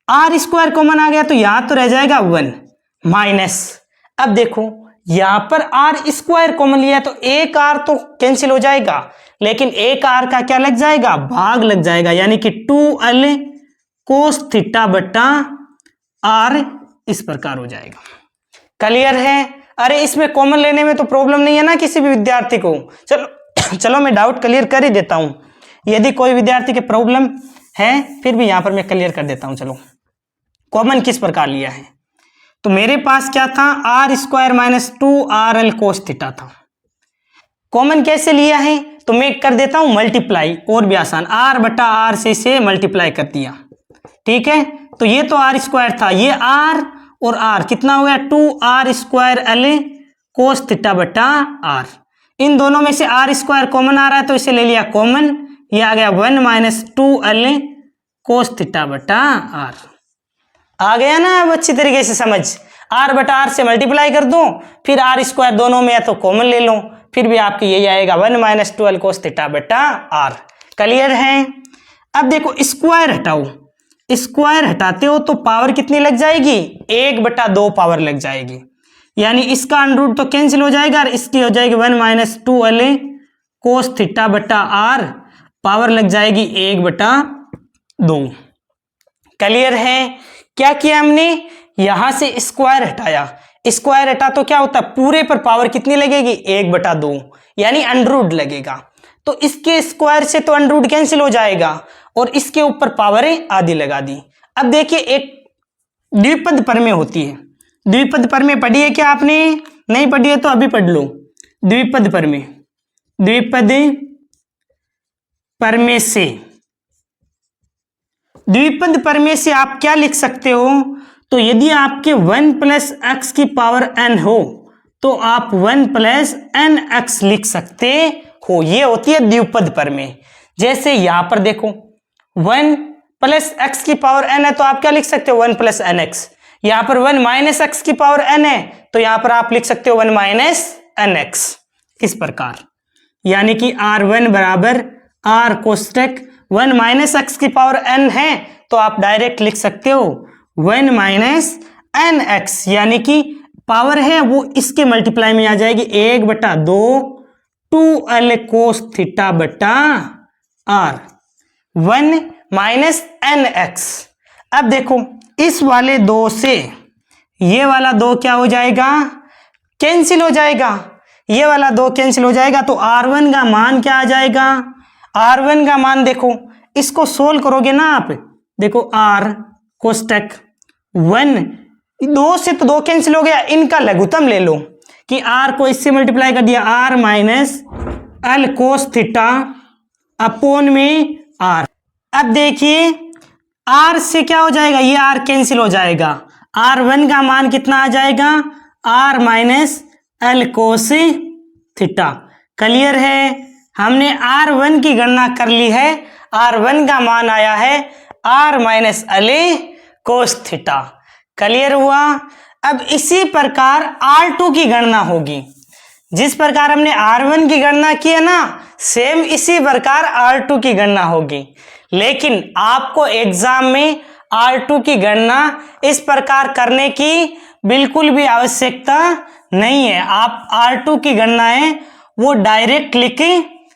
आर स्क्वायर कॉमन आ गया तो यहाँ तो रह जाएगा 1 माइनस। अब देखो यहाँ पर आर स्क्वायर कॉमन लिया है तो एक आर तो कैंसिल हो जाएगा, लेकिन एक आर का क्या लग जाएगा, भाग लग जाएगा, यानी कि 2l कोस थीटा बट्टा आर इस प्रकार हो जाएगा। क्लियर है? अरे इसमें कॉमन लेने में तो प्रॉब्लम नहीं है ना किसी भी विद्यार्थी को। चलो मैं डाउट क्लियर कर ही देता हूं, यदि कोई विद्यार्थी के प्रॉब्लम है फिर भी यहां पर मैं क्लियर कर देता हूं। चलो कॉमन किस प्रकार लिया है, तो मेरे पास क्या था, R square minus 2rl cos theta था। कॉमन कैसे लिया है, तो मैं कर देता हूं मल्टीप्लाई, और भी आसान, आर बटा आर से इसे मल्टीप्लाई कर दिया। ठीक है, तो ये तो आर स्क्वायर था, ये आर और आर कितना हो गया, 2r square L cos theta बटा आर। इन दोनों में से आर स्क्वायर कॉमन आ रहा है तो इसे ले लिया कॉमन, ये आ गया 1 माइनस 2l कोस थीटा बटा आर। आ गया ना अब अच्छी तरीके से समझ, आर बटा आर से मल्टीप्लाई कर दो, फिर आर स्क्वायर दोनों में है तो कॉमन ले लो, फिर भी आपकी यही आएगा 1 माइनस 2l कोस थीटा बटा आर। क्लियर है? अब देखो स्क्वायर हटाओ, स्क्वायर हटाते हो तो पावर कितनी लग जाएगी, 1/2 पावर लग जाएगी, यानी इसका अंडर रूट तो कैंसिल हो जाएगा और इसकी हो जाएगी 1 माइनस 2l कोस थीटा बटा आर, पावर लग जाएगी 1/2। क्लियर है? क्या किया हमने, यहां से स्क्वायर हटाया, स्क्वायर हटा तो क्या होता है, पूरे पर पावर कितनी लगेगी, 1/2, यानी अंडर रूट लगेगा। तो इसके स्क्वायर से तो अंडर रूट कैंसिल हो जाएगा और इसके ऊपर पावर आधी लगा दी। अब देखिए एक द्विपद प्रमेय होती है, द्विपद प्रमेय पढ़ी है क्या आपने, नहीं पढ़ी है तो अभी पढ़ लो। द्विपद प्रमेय, द्विपद प्रमेय से, द्विपद प्रमेय से आप क्या लिख सकते हो, तो यदि आपके 1 प्लस एक्स की पावर n हो तो आप 1 प्लस एन एक्स लिख सकते हो, ये होती है द्विपद प्रमेय। जैसे यहां पर देखो 1 प्लस एक्स की पावर n है तो आप क्या लिख सकते हो, 1 प्लस एन एक्स। यहां पर 1 माइनस एक्स की पावर n है तो यहां पर आप लिख सकते हो 1 माइनस एन एक्स, इस प्रकार। यानी कि r1 बराबर r कोष्टक 1 माइनस एक्स की पावर n है तो आप डायरेक्ट लिख सकते हो 1 माइनस एन एक्स, यानी कि पावर है वो इसके मल्टीप्लाई में आ जाएगी 1/2 2l कोस थीटा बटा आर, 1 माइनस एन एक्स। अब देखो इस वाले 2 से ये वाला 2 क्या हो जाएगा, कैंसिल हो जाएगा, ये वाला 2 कैंसिल हो जाएगा, तो r1 का मान क्या आ जाएगा, r1 का मान देखो, इसको सोल्व करोगे ना आप, देखो r कोष्टक 1, 2 से तो 2 कैंसिल हो गया, इनका लघुत्तम ले लो कि r को इससे मल्टीप्लाई कर दिया, r minus L cos theta upon में r। अब देखिए r से क्या हो जाएगा, ये r कैंसिल हो जाएगा, r1 का मान कितना आ जाएगा, r minus L cos theta. Clear है? हमने r1 की गणना कर ली है, r1 का मान आया है r minus L cos theta. Clear हुआ? अब इसी प्रकार r2 की गणना होगी, जिस प्रकार हमने r1 की गणना की है ना, सेम इसी प्रकार r2 की गणना होगी। लेकिन आपको एग्जाम में r2 की गणना इस प्रकार करने की बिल्कुल भी आवश्यकता नहीं है, आप r2 की गणनाएं वो डायरेक्ट लिख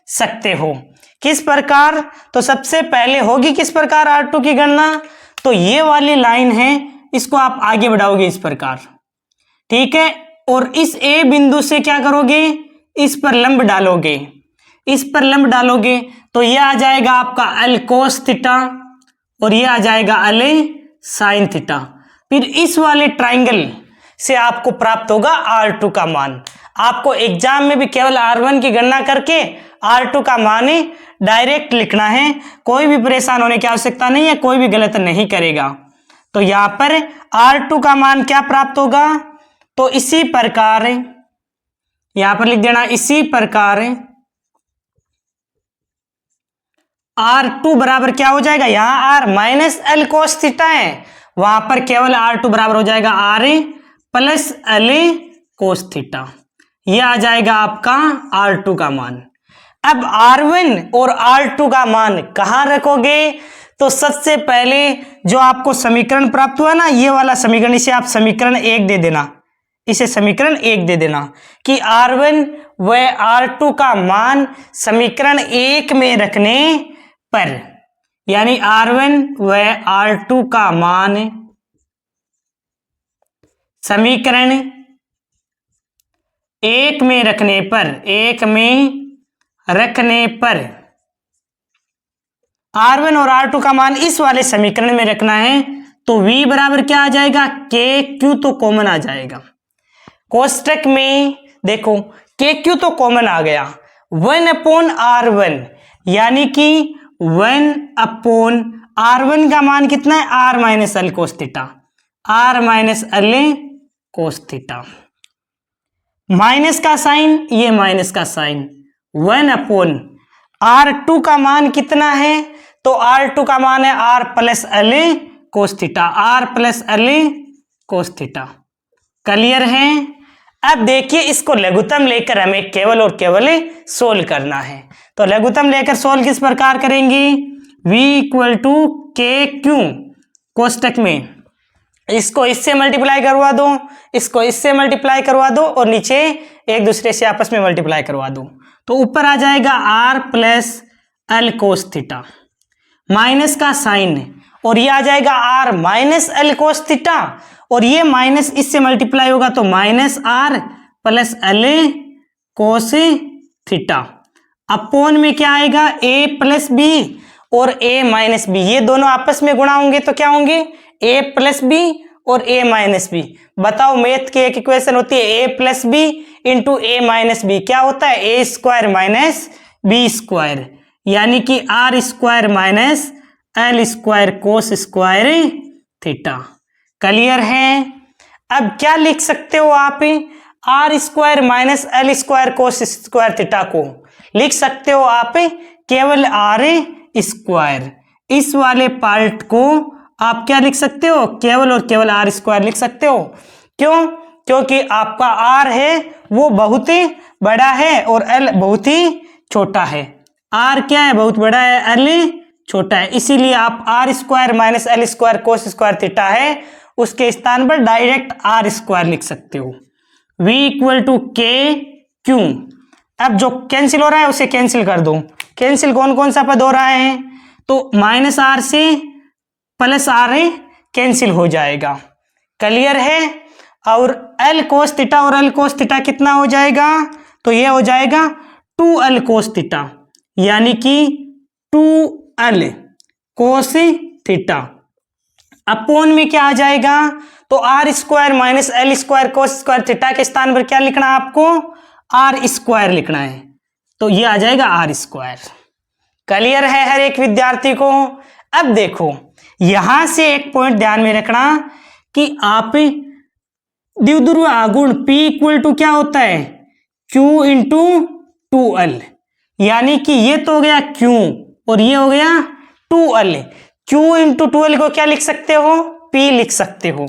सकते हो। किस प्रकार, तो सबसे पहले होगी किस प्रकार r2 की गणना, तो ये वाली लाइन है इसको आप आगे बढ़ाओगे इस प्रकार, ठीक है, और इस ए बिंदु से क्या करोगे, इस पर लंब डालोगे, इस पर लंब डालोगे तो ये आ जाएगा आपका एल कोस थीटा और ये आ जाएगा एल साइन थीटा। फिर इस वाले ट्राइंगल से आपको प्राप्त होगा r2 का मान। आपको एग्जाम में भी केवल r1 की गणना करके r2 का मान डायरेक्ट लिखना है, कोई भी परेशान होने की आवश्यकता नहीं है, कोई भी गलत नहीं करेगा। तो यहां पर R2 का मान क्या प्राप्त होगा, तो इसी प्रकार यहां पर लिख देना, इसी प्रकार R2 बराबर क्या हो जाएगा, यहां R minus L cos theta है, वहां पर केवल R2 बराबर हो जाएगा R plus L cos theta. यह आ जाएगा आपका R2 का मान। अब R1 और R2 का मान कहां रखोगे, तो सबसे पहले जो आपको समीकरण प्राप्त हुआ ना, ये वाला समीकरण, इसे आप समीकरण 1 दे देना, इसे समीकरण 1 दे देना कि R1 व R2 का मान समीकरण 1 में रखने पर, यानी R1 व R2 का मान समीकरण 1 में रखने पर, 1 में रखने पर R1 और R2 का मान इस वाले समीकरण में रखना है, तो V बराबर क्या आ जाएगा, KQ तो कॉमन आ जाएगा। कोष्टक में देखो KQ तो कॉमन आ गया, 1/R1 यानी कि 1/R1 का मान कितना है, R minus L cos theta, R minus L cos theta, minus का साइन, ये माइनस का साइन, 1/R2 का मान कितना है, तो R2 का मान है R plus L cos theta, R plus L cos theta. Clear है। अब देखिए इसको लघुत्तम लेकर हमें केवल और केवल सोल्व करना है, तो लघुत्तम लेकर सोल्व किस प्रकार करेंगे, V इक्वल टू KQ कोष्टक में इसको इससे मल्टीप्लाई करवा दो, इसको इससे मल्टीप्लाई करवा दो और नीचे एक दूसरे से आपस में मल्टीप्लाई करवा दो, तो ऊपर आ जाएगा R plus L cos theta, minus का साइन, और ये आ जाएगा R minus L cos theta, और ये माइनस इससे मल्टीप्लाई होगा तो minus R plus L cos theta, upon में क्या आएगा, A प्लस बी और A माइनस बी, ये दोनों आपस में गुणा होंगे तो क्या होंगे, A प्लस बी और A माइनस बी। बताओ मैथ की एक इक्वेशन होती है A plus B into A minus B, क्या होता है, A square minus B square, यानी कि R square minus L square cos square theta. Clear है। अब क्या लिख सकते हो आप, R square minus L square cos square theta को लिख सकते हो आप केवल R स्क्वायर, इस वाले पार्ट को आप क्या लिख सकते हो, केवल और केवल R स्क्वायर लिख सकते हो। क्यों, क्योंकि आपका R है वो बहुत ही बड़ा है और L बहुत ही छोटा है, R क्या है, बहुत बड़ा है, L छोटा है, इसीलिए आप R square minus L square cos square theta है उसके स्थान पर डायरेक्ट R स्क्वायर लिख सकते हो। V इक्वल टू KQ, अब जो कैंसिल हो रहा है उसे कैंसिल कर दो, कैंसिल कौन कौन सा पद हो रहा है, तो माइनस R से प्लस R कैंसिल हो जाएगा। क्लियर है। और L कोस थीटा और L कोस थीटा कितना हो जाएगा, तो ये हो जाएगा 2L कोस थीटा, यानी कि 2L कोस थीटा, अपोन में क्या आ जाएगा, तो R square minus L square cos square theta के स्थान पर क्या लिखना है आपको, R स्क्वायर लिखना है, तो ये आ जाएगा R स्क्वायर। क्लियर है हर एक विद्यार्थी को। अब देखो यहां से एक पॉइंट ध्यान में रखना कि आप द्विध्रुव आघूर्ण P इक्वल टू क्या होता है, Q इंटू 2L, यानी कि ये तो हो गया Q और ये हो गया 2L, Q इंटू 2L को क्या लिख सकते हो, P लिख सकते हो,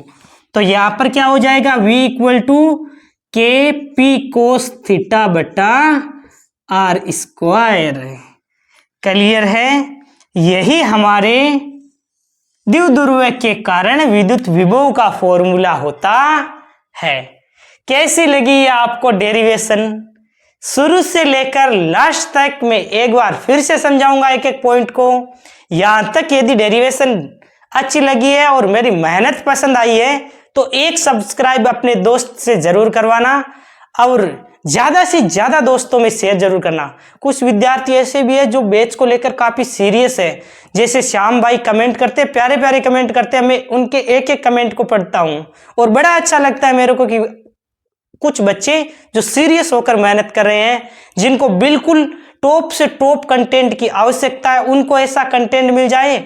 तो यहां पर क्या हो जाएगा, V equal to KP cos theta बटा R स्क्वायर। क्लियर है। यही हमारे द्विध्रुव के कारण विद्युत विभव का फॉर्मूला होता है। कैसी लगी ये आपको डेरिवेशन, शुरू से लेकर लास्ट तक मैं एक बार फिर से समझाऊंगा एक एक पॉइंट को। यहां तक यदि डेरिवेशन अच्छी लगी है और मेरी मेहनत पसंद आई है तो एक सब्सक्राइब अपने दोस्त से जरूर करवाना और ज्यादा से ज्यादा दोस्तों में शेयर जरूर करना। कुछ विद्यार्थी ऐसे भी है जो बैच को लेकर काफी सीरियस है, जैसे श्याम भाई कमेंट करते हैं, प्यारे प्यारे कमेंट करते हैं, मैं उनके एक एक कमेंट को पढ़ता हूं और बड़ा अच्छा लगता है मेरे को कि कुछ बच्चे जो सीरियस होकर मेहनत कर रहे हैं, जिनको बिल्कुल टॉप से टॉप कंटेंट की आवश्यकता है, उनको ऐसा कंटेंट मिल जाए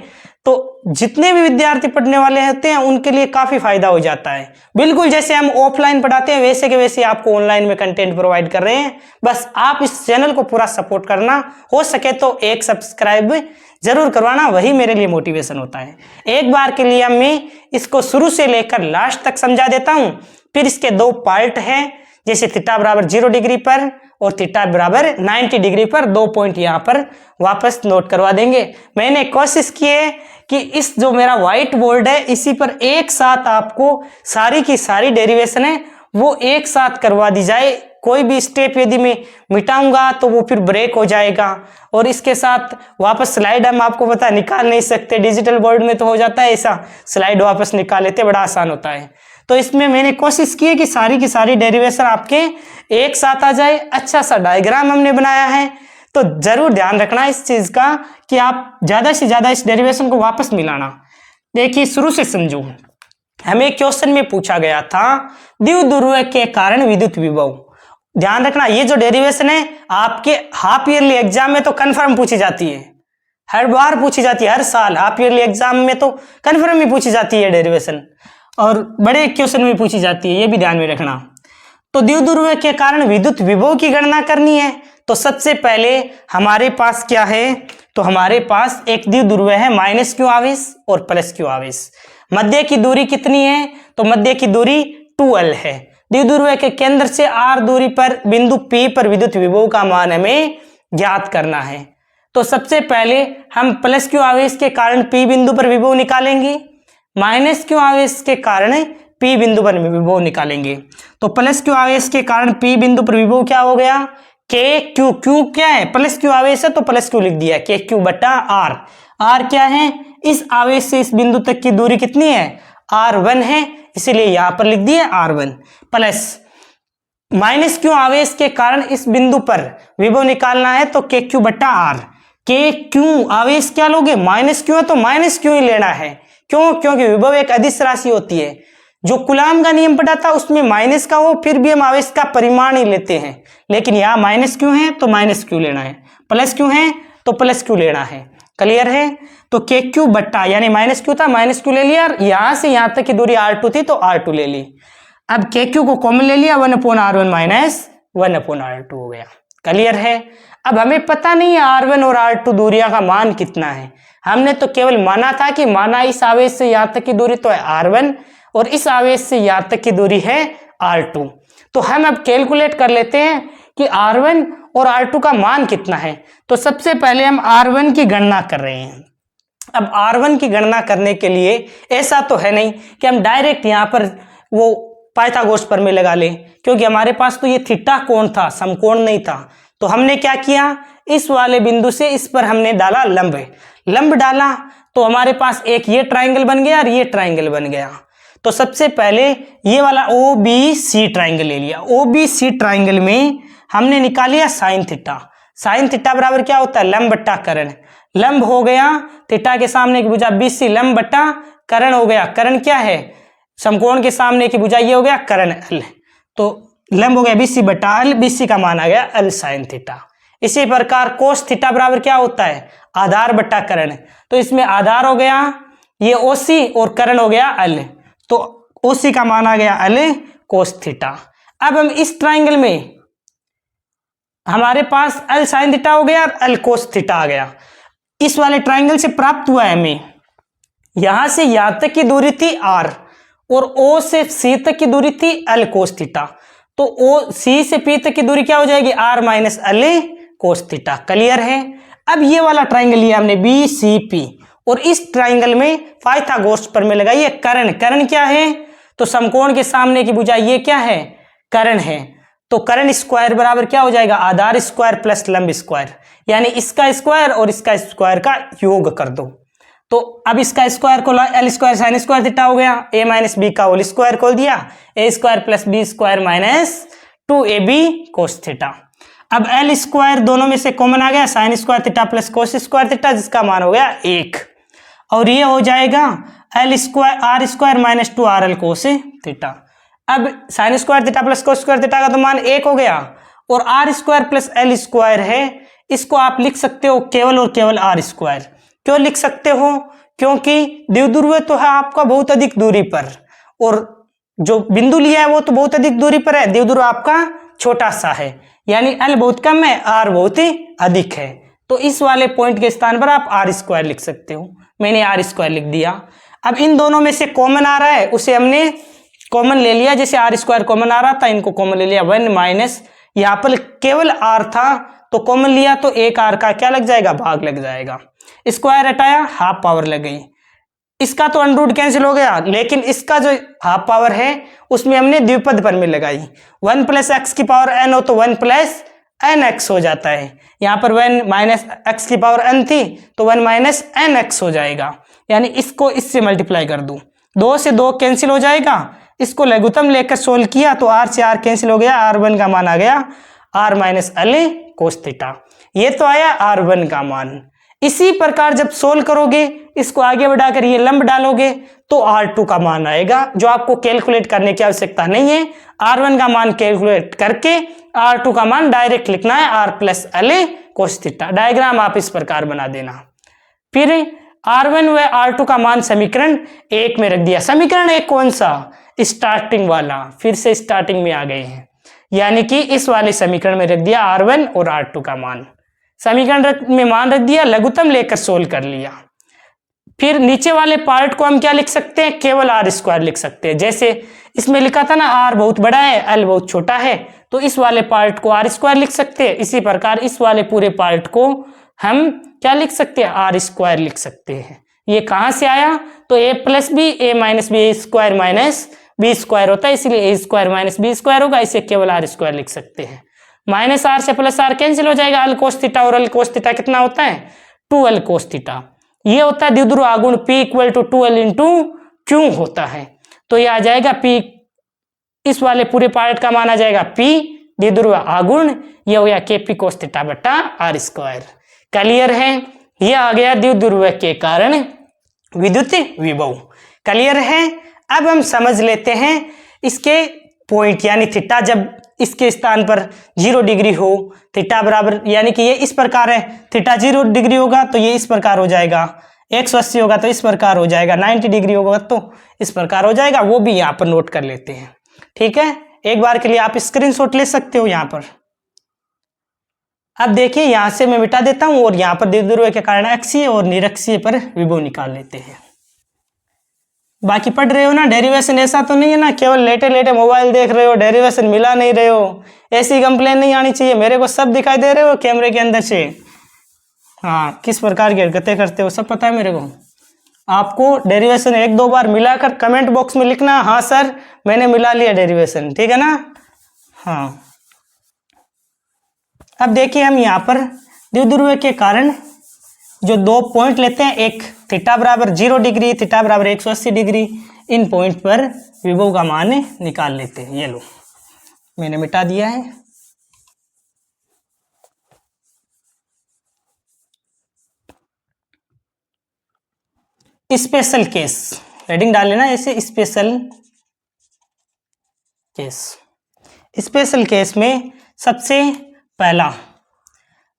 तो जितने भी विद्यार्थी पढ़ने वाले होते हैं उनके लिए काफ़ी फायदा हो जाता है। बिल्कुल जैसे हम ऑफलाइन पढ़ाते हैं वैसे के वैसे आपको ऑनलाइन में कंटेंट प्रोवाइड कर रहे हैं। बस आप इस चैनल को पूरा सपोर्ट करना, हो सके तो एक सब्सक्राइब जरूर करवाना, वही मेरे लिए मोटिवेशन होता है। एक बार के लिए मैं इसको शुरू से लेकर लास्ट तक समझा देता हूँ। फिर इसके 2 पार्ट हैं, जैसे थीटा बराबर 0 डिग्री पर और थीटा बराबर 90 डिग्री पर 2 पॉइंट यहाँ पर वापस नोट करवा देंगे। मैंने कोशिश की है कि इस जो मेरा व्हाइट बोर्ड है इसी पर एक साथ आपको सारी की सारी डेरिवेशन है वो एक साथ करवा दी जाए। कोई भी स्टेप यदि मैं मिटाऊंगा तो वो फिर ब्रेक हो जाएगा, और इसके साथ वापस स्लाइड हम आपको पता निकाल नहीं सकते। डिजिटल बोर्ड में तो हो जाता है ऐसा, स्लाइड वापस निकाल लेते, बड़ा आसान होता है। तो इसमें मैंने कोशिश की है कि सारी की सारी डेरिवेशन आपके एक साथ आ जाए। अच्छा सा डायग्राम हमने बनाया है, तो जरूर ध्यान रखना इस चीज का कि आप ज्यादा से ज्यादा इस डेरिवेशन को वापस मिलाना। देखिए शुरू से समझो। हमें क्वेश्चन में पूछा गया था द्विध्रुव के कारण विद्युत विभव। ध्यान रखना ये जो डेरिवेशन है आपके हाफ ईयरली एग्जाम में तो कंफर्म पूछी जाती है, हर बार पूछी जाती है, हर साल हाफ ईयरली एग्जाम में तो कंफर्म ही पूछी जाती है डेरिवेशन, और बड़े क्वेश्चन में पूछी जाती है, ये भी ध्यान में रखना। तो द्विध्रुव के कारण विद्युत विभव की गणना करनी है। तो सबसे पहले हमारे पास क्या है, तो हमारे पास एक द्विध्रुव है -q आवेश और +q आवेश। मध्य की दूरी कितनी है, तो मध्य की दूरी 2l है। द्विध्रुव के केंद्र से r दूरी पर बिंदु P पर विद्युत विभव का मान हमें ज्ञात करना है। तो सबसे पहले हम +q आवेश के कारण P बिंदु पर विभव निकालेंगे, -q आवेश के कारण P बिंदु पर विभव निकालेंगे। तो +q आवेश के कारण P बिंदु पर विभव क्या हो गया, KQ। Q क्या है, +q आवेश है तो +q लिख दिया, KQ बटा R। R क्या है, इस आवेश से इस बिंदु तक की दूरी कितनी है, R1 है, इसीलिए यहां पर लिख दिया R1 प्लस -q आवेश के कारण इस बिंदु पर विभव निकालना है तो KQ बटा R। KQ आवेश क्या लोगे, -q है तो -q ही लेना है। क्यों, क्योंकि विभव एक अदिश राशि होती है। जो कूलाम का नियम पढ़ा था उसमें माइनस का हो फिर भी हम आवेश का परिमाण ही लेते हैं, लेकिन यहाँ -q है तो -q लेना है, +q है तो +q लेना है। क्लियर है। तो KQ बट्टा यानी -q था, -q ले लिया, यहां से यहां तक की दूरी R2 थी तो R2 ले ली। अब KQ को कॉमन ले लिया, 1/R1 माइनस 1/R2 हो गया। क्लियर है। अब हमें पता नहीं है R1 और R2 दूरियां का मान कितना है, हमने तो केवल माना था कि माना इस आवेश से यहां तक की दूरी तो है R1 और इस आवेश से यहां तक की दूरी है R2। तो हम अब कैलकुलेट कर लेते हैं कि R1 और R2 का मान कितना है। तो सबसे पहले हम R1 की गणना कर रहे हैं। अब R1 की गणना करने के लिए ऐसा तो है नहीं कि हम डायरेक्ट यहाँ पर वो पाइथागोरस प्रमेय लगा लें, क्योंकि हमारे पास तो ये थीटा कोण था, समकोण नहीं था। तो हमने क्या किया, इस वाले बिंदु से इस पर हमने डाला लंब, लंब डाला तो हमारे पास एक ये ट्राइंगल बन गया और ये ट्राइंगल बन गया। तो सबसे पहले ये वाला OBC ट्राइंगल ले लिया। OBC ट्राइंगल में हमने निकाल लिया साइन थीटा। साइन थीटा बराबर क्या होता है, लंब बट्टा कर्ण। लंब हो गया थीटा के सामने की भुजा BC, लंब बट्टा कर्ण हो गया। कर्ण क्या है, समकोण के सामने की भुजा ये हो गया कर्ण L। तो लंब हो गया BC बट्टा L, BC का मान आ गया L साइन थीटा। इसी प्रकार कोस थीटा बराबर क्या होता है, आधार बट्टा कर्ण। तो इसमें आधार हो गया ये OC और कर्ण हो गया L, तो OC का मान आ गया L कोस थीटा। अब हम इस ट्राइंगल में हमारे पास L साइन थीटा हो गया और L कोस थीटा आ गया। इस वाले ट्राइंगल से प्राप्त हुआ है हमें, यहां से यहां तक की दूरी थी R और O से C तक की दूरी थी L कोस थीटा। तो C से P तक की दूरी क्या हो जाएगी, R minus L cos theta. Clear है। अब ये वाला ट्राइंगल लिया हमने BCP और इस ट्राइंगल में पाइथागोरस प्रमेय लगाइए। कर्ण, कर्ण क्या है, तो समकोण के सामने की भुजा ये क्या है, कर्ण है। तो कर्ण स्क्वायर बराबर क्या हो जाएगा, आधार स्क्वायर प्लस लंब स्क्वायर, यानी इसका स्क्वायर और इसका स्क्वायर का योग कर दो। तो अब इसका स्क्वायर को L square sine square theta हो गया, A माइनस बी का होल स्क्वायर खोल दिया, A square plus B square minus 2AB cos theta. अब L स्क्वायर दोनों में से कॉमन आ गया, sign square theta plus cos square theta, जिसका मान हो गया 1, और ये हो जाएगा L square R square minus 2RL cos theta. अब sine square theta plus cos square theta का तो मान 1 हो गया, और R square plus L square है, इसको आप लिख सकते हो केवल और केवल R स्क्वायर। क्यों लिख सकते हो, क्योंकि द्विध्रुव तो है आपका बहुत अधिक दूरी पर, और जो बिंदु लिया है वो तो बहुत अधिक दूरी पर है, द्विध्रुव आपका छोटा सा है, यानी L बहुत कम है, R बहुत ही अधिक है। तो इस वाले पॉइंट के स्थान पर आप R² लिख सकते हो। मैंने R² लिख दिया। अब इन दोनों में से कॉमन आ रहा है, उसे हमने कॉमन ले लिया। जैसे R² कॉमन आ रहा था, इनको कॉमन ले लिया। 1 माइनस, यहाँ पर केवल R था तो कॉमन लिया तो एक R का क्या लग जाएगा, भाग लग जाएगा। स्क्वायर हटाया, हाफ पावर लग गई। इसका तो अंडर रूट कैंसिल हो गया, लेकिन इसका जो हाफ पावर है उसमें हमने द्विपद पर में लगाई। 1 प्लस एक्स की पावर n हो तो 1 प्लस एन एक्स हो जाता है। यहाँ पर 1 माइनस एक्स की पावर n थी तो 1 माइनस एन एक्स हो जाएगा, यानी इसको इससे मल्टीप्लाई कर दूं, 2 से 2 कैंसिल हो जाएगा। इसको लघुत्तम लेकर सोल्व किया तो R से R कैंसिल हो गया, R1 का मान आ गया R minus L cos theta. ये तो आया R1 का मान। इसी प्रकार जब सोल्व करोगे, इसको आगे बढ़ाकर ये लंब डालोगे तो R2 का मान आएगा, जो आपको कैलकुलेट करने की आवश्यकता नहीं है। R1 का मान कैलकुलेट करके R2 का मान डायरेक्ट लिखना है, R plus L cos theta. Diagram आप इस प्रकार बना देना। फिर R1 व R2 का मान समीकरण 1 में रख दिया। समीकरण 1 कौन सा, स्टार्टिंग वाला, फिर से स्टार्टिंग में आ गए हैं, यानी कि इस वाले समीकरण में रख दिया R1 और R2 का मान। समीकरण में मान रख दिया, लघुत्तम लेकर सोल्व कर लिया। फिर नीचे वाले पार्ट को हम क्या लिख सकते हैं, केवल R² लिख सकते हैं। जैसे इसमें लिखा था ना, R बहुत बड़ा है, L बहुत छोटा है, तो इस वाले पार्ट को R² लिख सकते हैं। इसी प्रकार इस वाले पूरे पार्ट को हम क्या लिख सकते हैं, R² लिख सकते हैं। ये कहां से आया, तो a plus B, a minus B, square minus B square होता है, इसलिए a square minus B square होगा। इसे केवल R² लिख सकते हैं। माइनस R से प्लस R कैंसिल हो जाएगा, L कोस थीटा और L कोस थीटा कितना होता है, 2L कोस थीटा। ये होता है द्विध्रुव आघूर्ण P equal to 2L into Q होता है। तो ये आ जाएगा P, इस वाले पूरे पार्ट का मान आ जाएगा P द्विध्रुव आघूर्ण, ये हो गया KP कोस थीटा बटा R²। क्लियर है, ये आ गया द्विध्रुव के कारण विद्युत विभव। क्लियर है। अब हम समझ लेते हैं इसके पॉइंट, यानी थीटा जब इसके स्थान पर 0 डिग्री हो, थीटा बराबर, यानी कि ये इस प्रकार है, थीटा 0 डिग्री होगा तो ये इस प्रकार हो जाएगा, 180 होगा तो इस प्रकार हो जाएगा, 90 डिग्री होगा तो इस प्रकार हो जाएगा। वो भी यहाँ पर नोट कर लेते हैं, ठीक है। एक बार के लिए आप स्क्रीनशॉट ले सकते हो यहाँ पर। अब देखिए, यहां से मैं मिटा देता हूं और यहाँ पर द्विध्रुव के कारण अक्षीय और निरक्षीय पर विभव निकाल लेते हैं। बाकी पढ़ रहे हो ना, डेरिवेशन ऐसा तो नहीं है ना केवल लेटे लेटे मोबाइल देख रहे हो, डेरिवेशन मिला नहीं रहे हो, ऐसी कंप्लेन नहीं आनी चाहिए। मेरे को सब दिखाई दे रहे हो कैमरे के अंदर से। हाँ, किस प्रकार की हरकतें करते हो सब पता है मेरे को। आपको डेरिवेशन 1-2 बार मिलाकर कमेंट बॉक्स में लिखना, हाँ सर मैंने मिला लिया डेरिवेशन, ठीक है ना। हाँ, अब देखिए हम यहाँ पर द्विध्रुव के कारण जो 2 पॉइंट लेते हैं, एक थीटा बराबर 0 डिग्री, थीटा बराबर 180 डिग्री, इन पॉइंट पर विभव का मान निकाल लेते हैं। ये लो, मैंने मिटा दिया है। स्पेशल केस, हेडिंग डाल लेना ऐसे, स्पेशल केस। स्पेशल केस में सबसे पहला,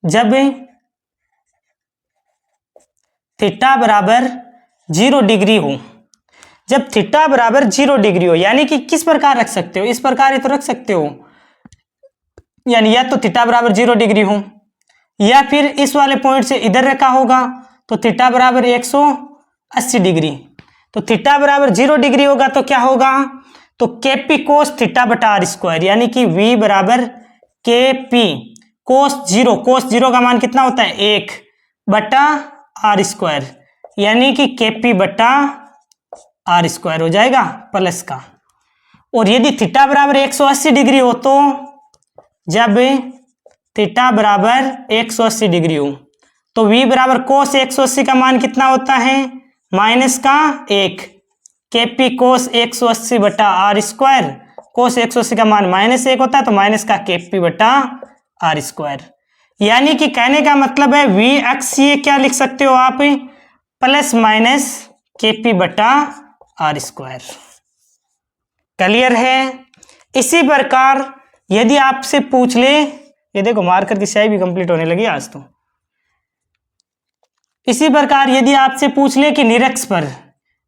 जब थीटा बराबर 0 डिग्री हो, जब थीटा बराबर 0 डिग्री हो, यानी कि किस प्रकार रख सकते हो, इस प्रकार ही तो रख सकते हो, यानी या तो थीटा बराबर 0 डिग्री हो या फिर इस वाले पॉइंट से इधर रखा होगा तो थीटा बराबर 180 डिग्री। तो थीटा बराबर 0 डिग्री होगा तो क्या होगा, तो केपी कोस थीटा बटा R², यानी कि V बराबर केपी कोस 0, कोस 0 का मान कितना होता है 1 बटा R², यानी कि केपी बटा R² हो जाएगा प्लस का। और यदि थीटा बराबर 180 डिग्री हो, तो जब थीटा बराबर 180 डिग्री हो तो V बराबर कोस 180 का मान कितना होता है, माइनस का 1, केपी कोस 180 बटा R², कोस 180 का मान -1 होता है तो माइनस का केपी बटा R²। यानी कि कहने का मतलब है V अक्षीय क्या लिख सकते हो आप, प्लस माइनस केपी बटा R²। क्लियर है। इसी प्रकार यदि आपसे पूछ ले, ये देखो मार्कर की स्याही भी कंप्लीट होने लगी आज तो, इसी प्रकार यदि आपसे पूछ ले कि निरक्ष पर,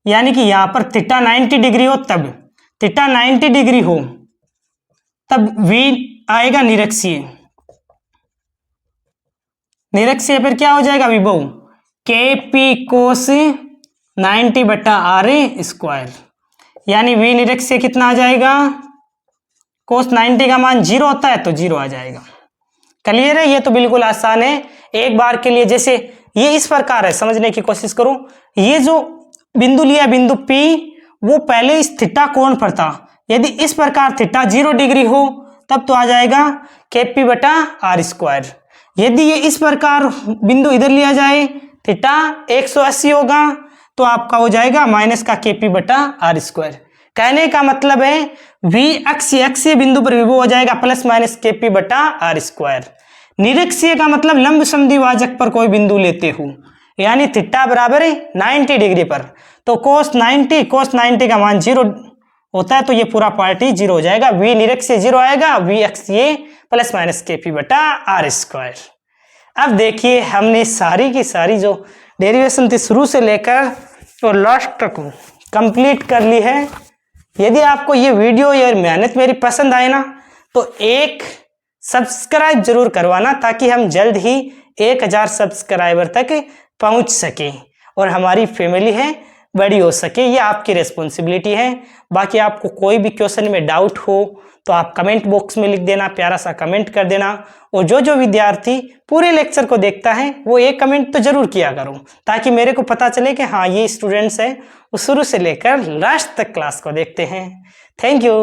यानी कि यहां पर थीटा 90 डिग्री हो, तब थीटा 90 डिग्री हो तब v आएगा निरक्षीय। निरक्षीय पर क्या हो जाएगा विभव, के पी कोस 90 बटा आर स्क्वायर, यानी v निरक्षीय कितना आ जाएगा, कोस 90 का मान 0 होता है तो 0 आ जाएगा। क्लियर है, ये तो बिल्कुल आसान है। एक बार के लिए जैसे ये इस प्रकार है, समझने की कोशिश करो। ये जो बिंदु लिया बिंदु P, वो पहले इस थीटा कोण पर था। यदि इस प्रकार थीटा 0 डिग्री हो तब तो आ जाएगा KP बटा आर स्क्वायर। यदि ये इस प्रकार बिंदु इधर लिया जाए, थीटा 180 होगा तो आपका हो जाएगा माइनस का KP बटा आर स्क्वायर। कहने का मतलब है v अक्षीय बिंदु पर विभव हो जाएगा प्लस माइनस KP बटा आर स्क्वायर। निरक्षीय का मतलब लंब समद्विभाजक पर कोई बिंदु लेते हो, यानी थीटा बराबर है 90 डिग्री पर, तो कोस 90 का मान 0 होता है तो ये पूरा पार्ट ही 0 हो जाएगा। v निरक्षीय 0 आएगा, v अक्षीय प्लस माइनस KP बटा आर स्क्वायर। अब देखिए हमने सारी की सारी जो डेरिवेशन थी शुरू से लेकर और लास्ट तक कंप्लीट कर ली है। यदि आपको ये वीडियो या मेहनत मेरी पसंद आए ना तो एक सब्सक्राइब जरूर करवाना, ताकि हम जल्द ही 1000 सब्सक्राइबर तक पहुंच सके और हमारी फैमिली है बड़ी हो सके। ये आपकी रिस्पॉन्सिबिलिटी है। बाकी आपको कोई भी क्वेश्चन में डाउट हो तो आप कमेंट बॉक्स में लिख देना, प्यारा सा कमेंट कर देना। और जो विद्यार्थी पूरे लेक्चर को देखता है वो एक कमेंट तो जरूर किया करो, ताकि मेरे को पता चले कि हाँ ये स्टूडेंट्स है वो शुरू से लेकर लास्ट तक क्लास को देखते हैं। Thank you.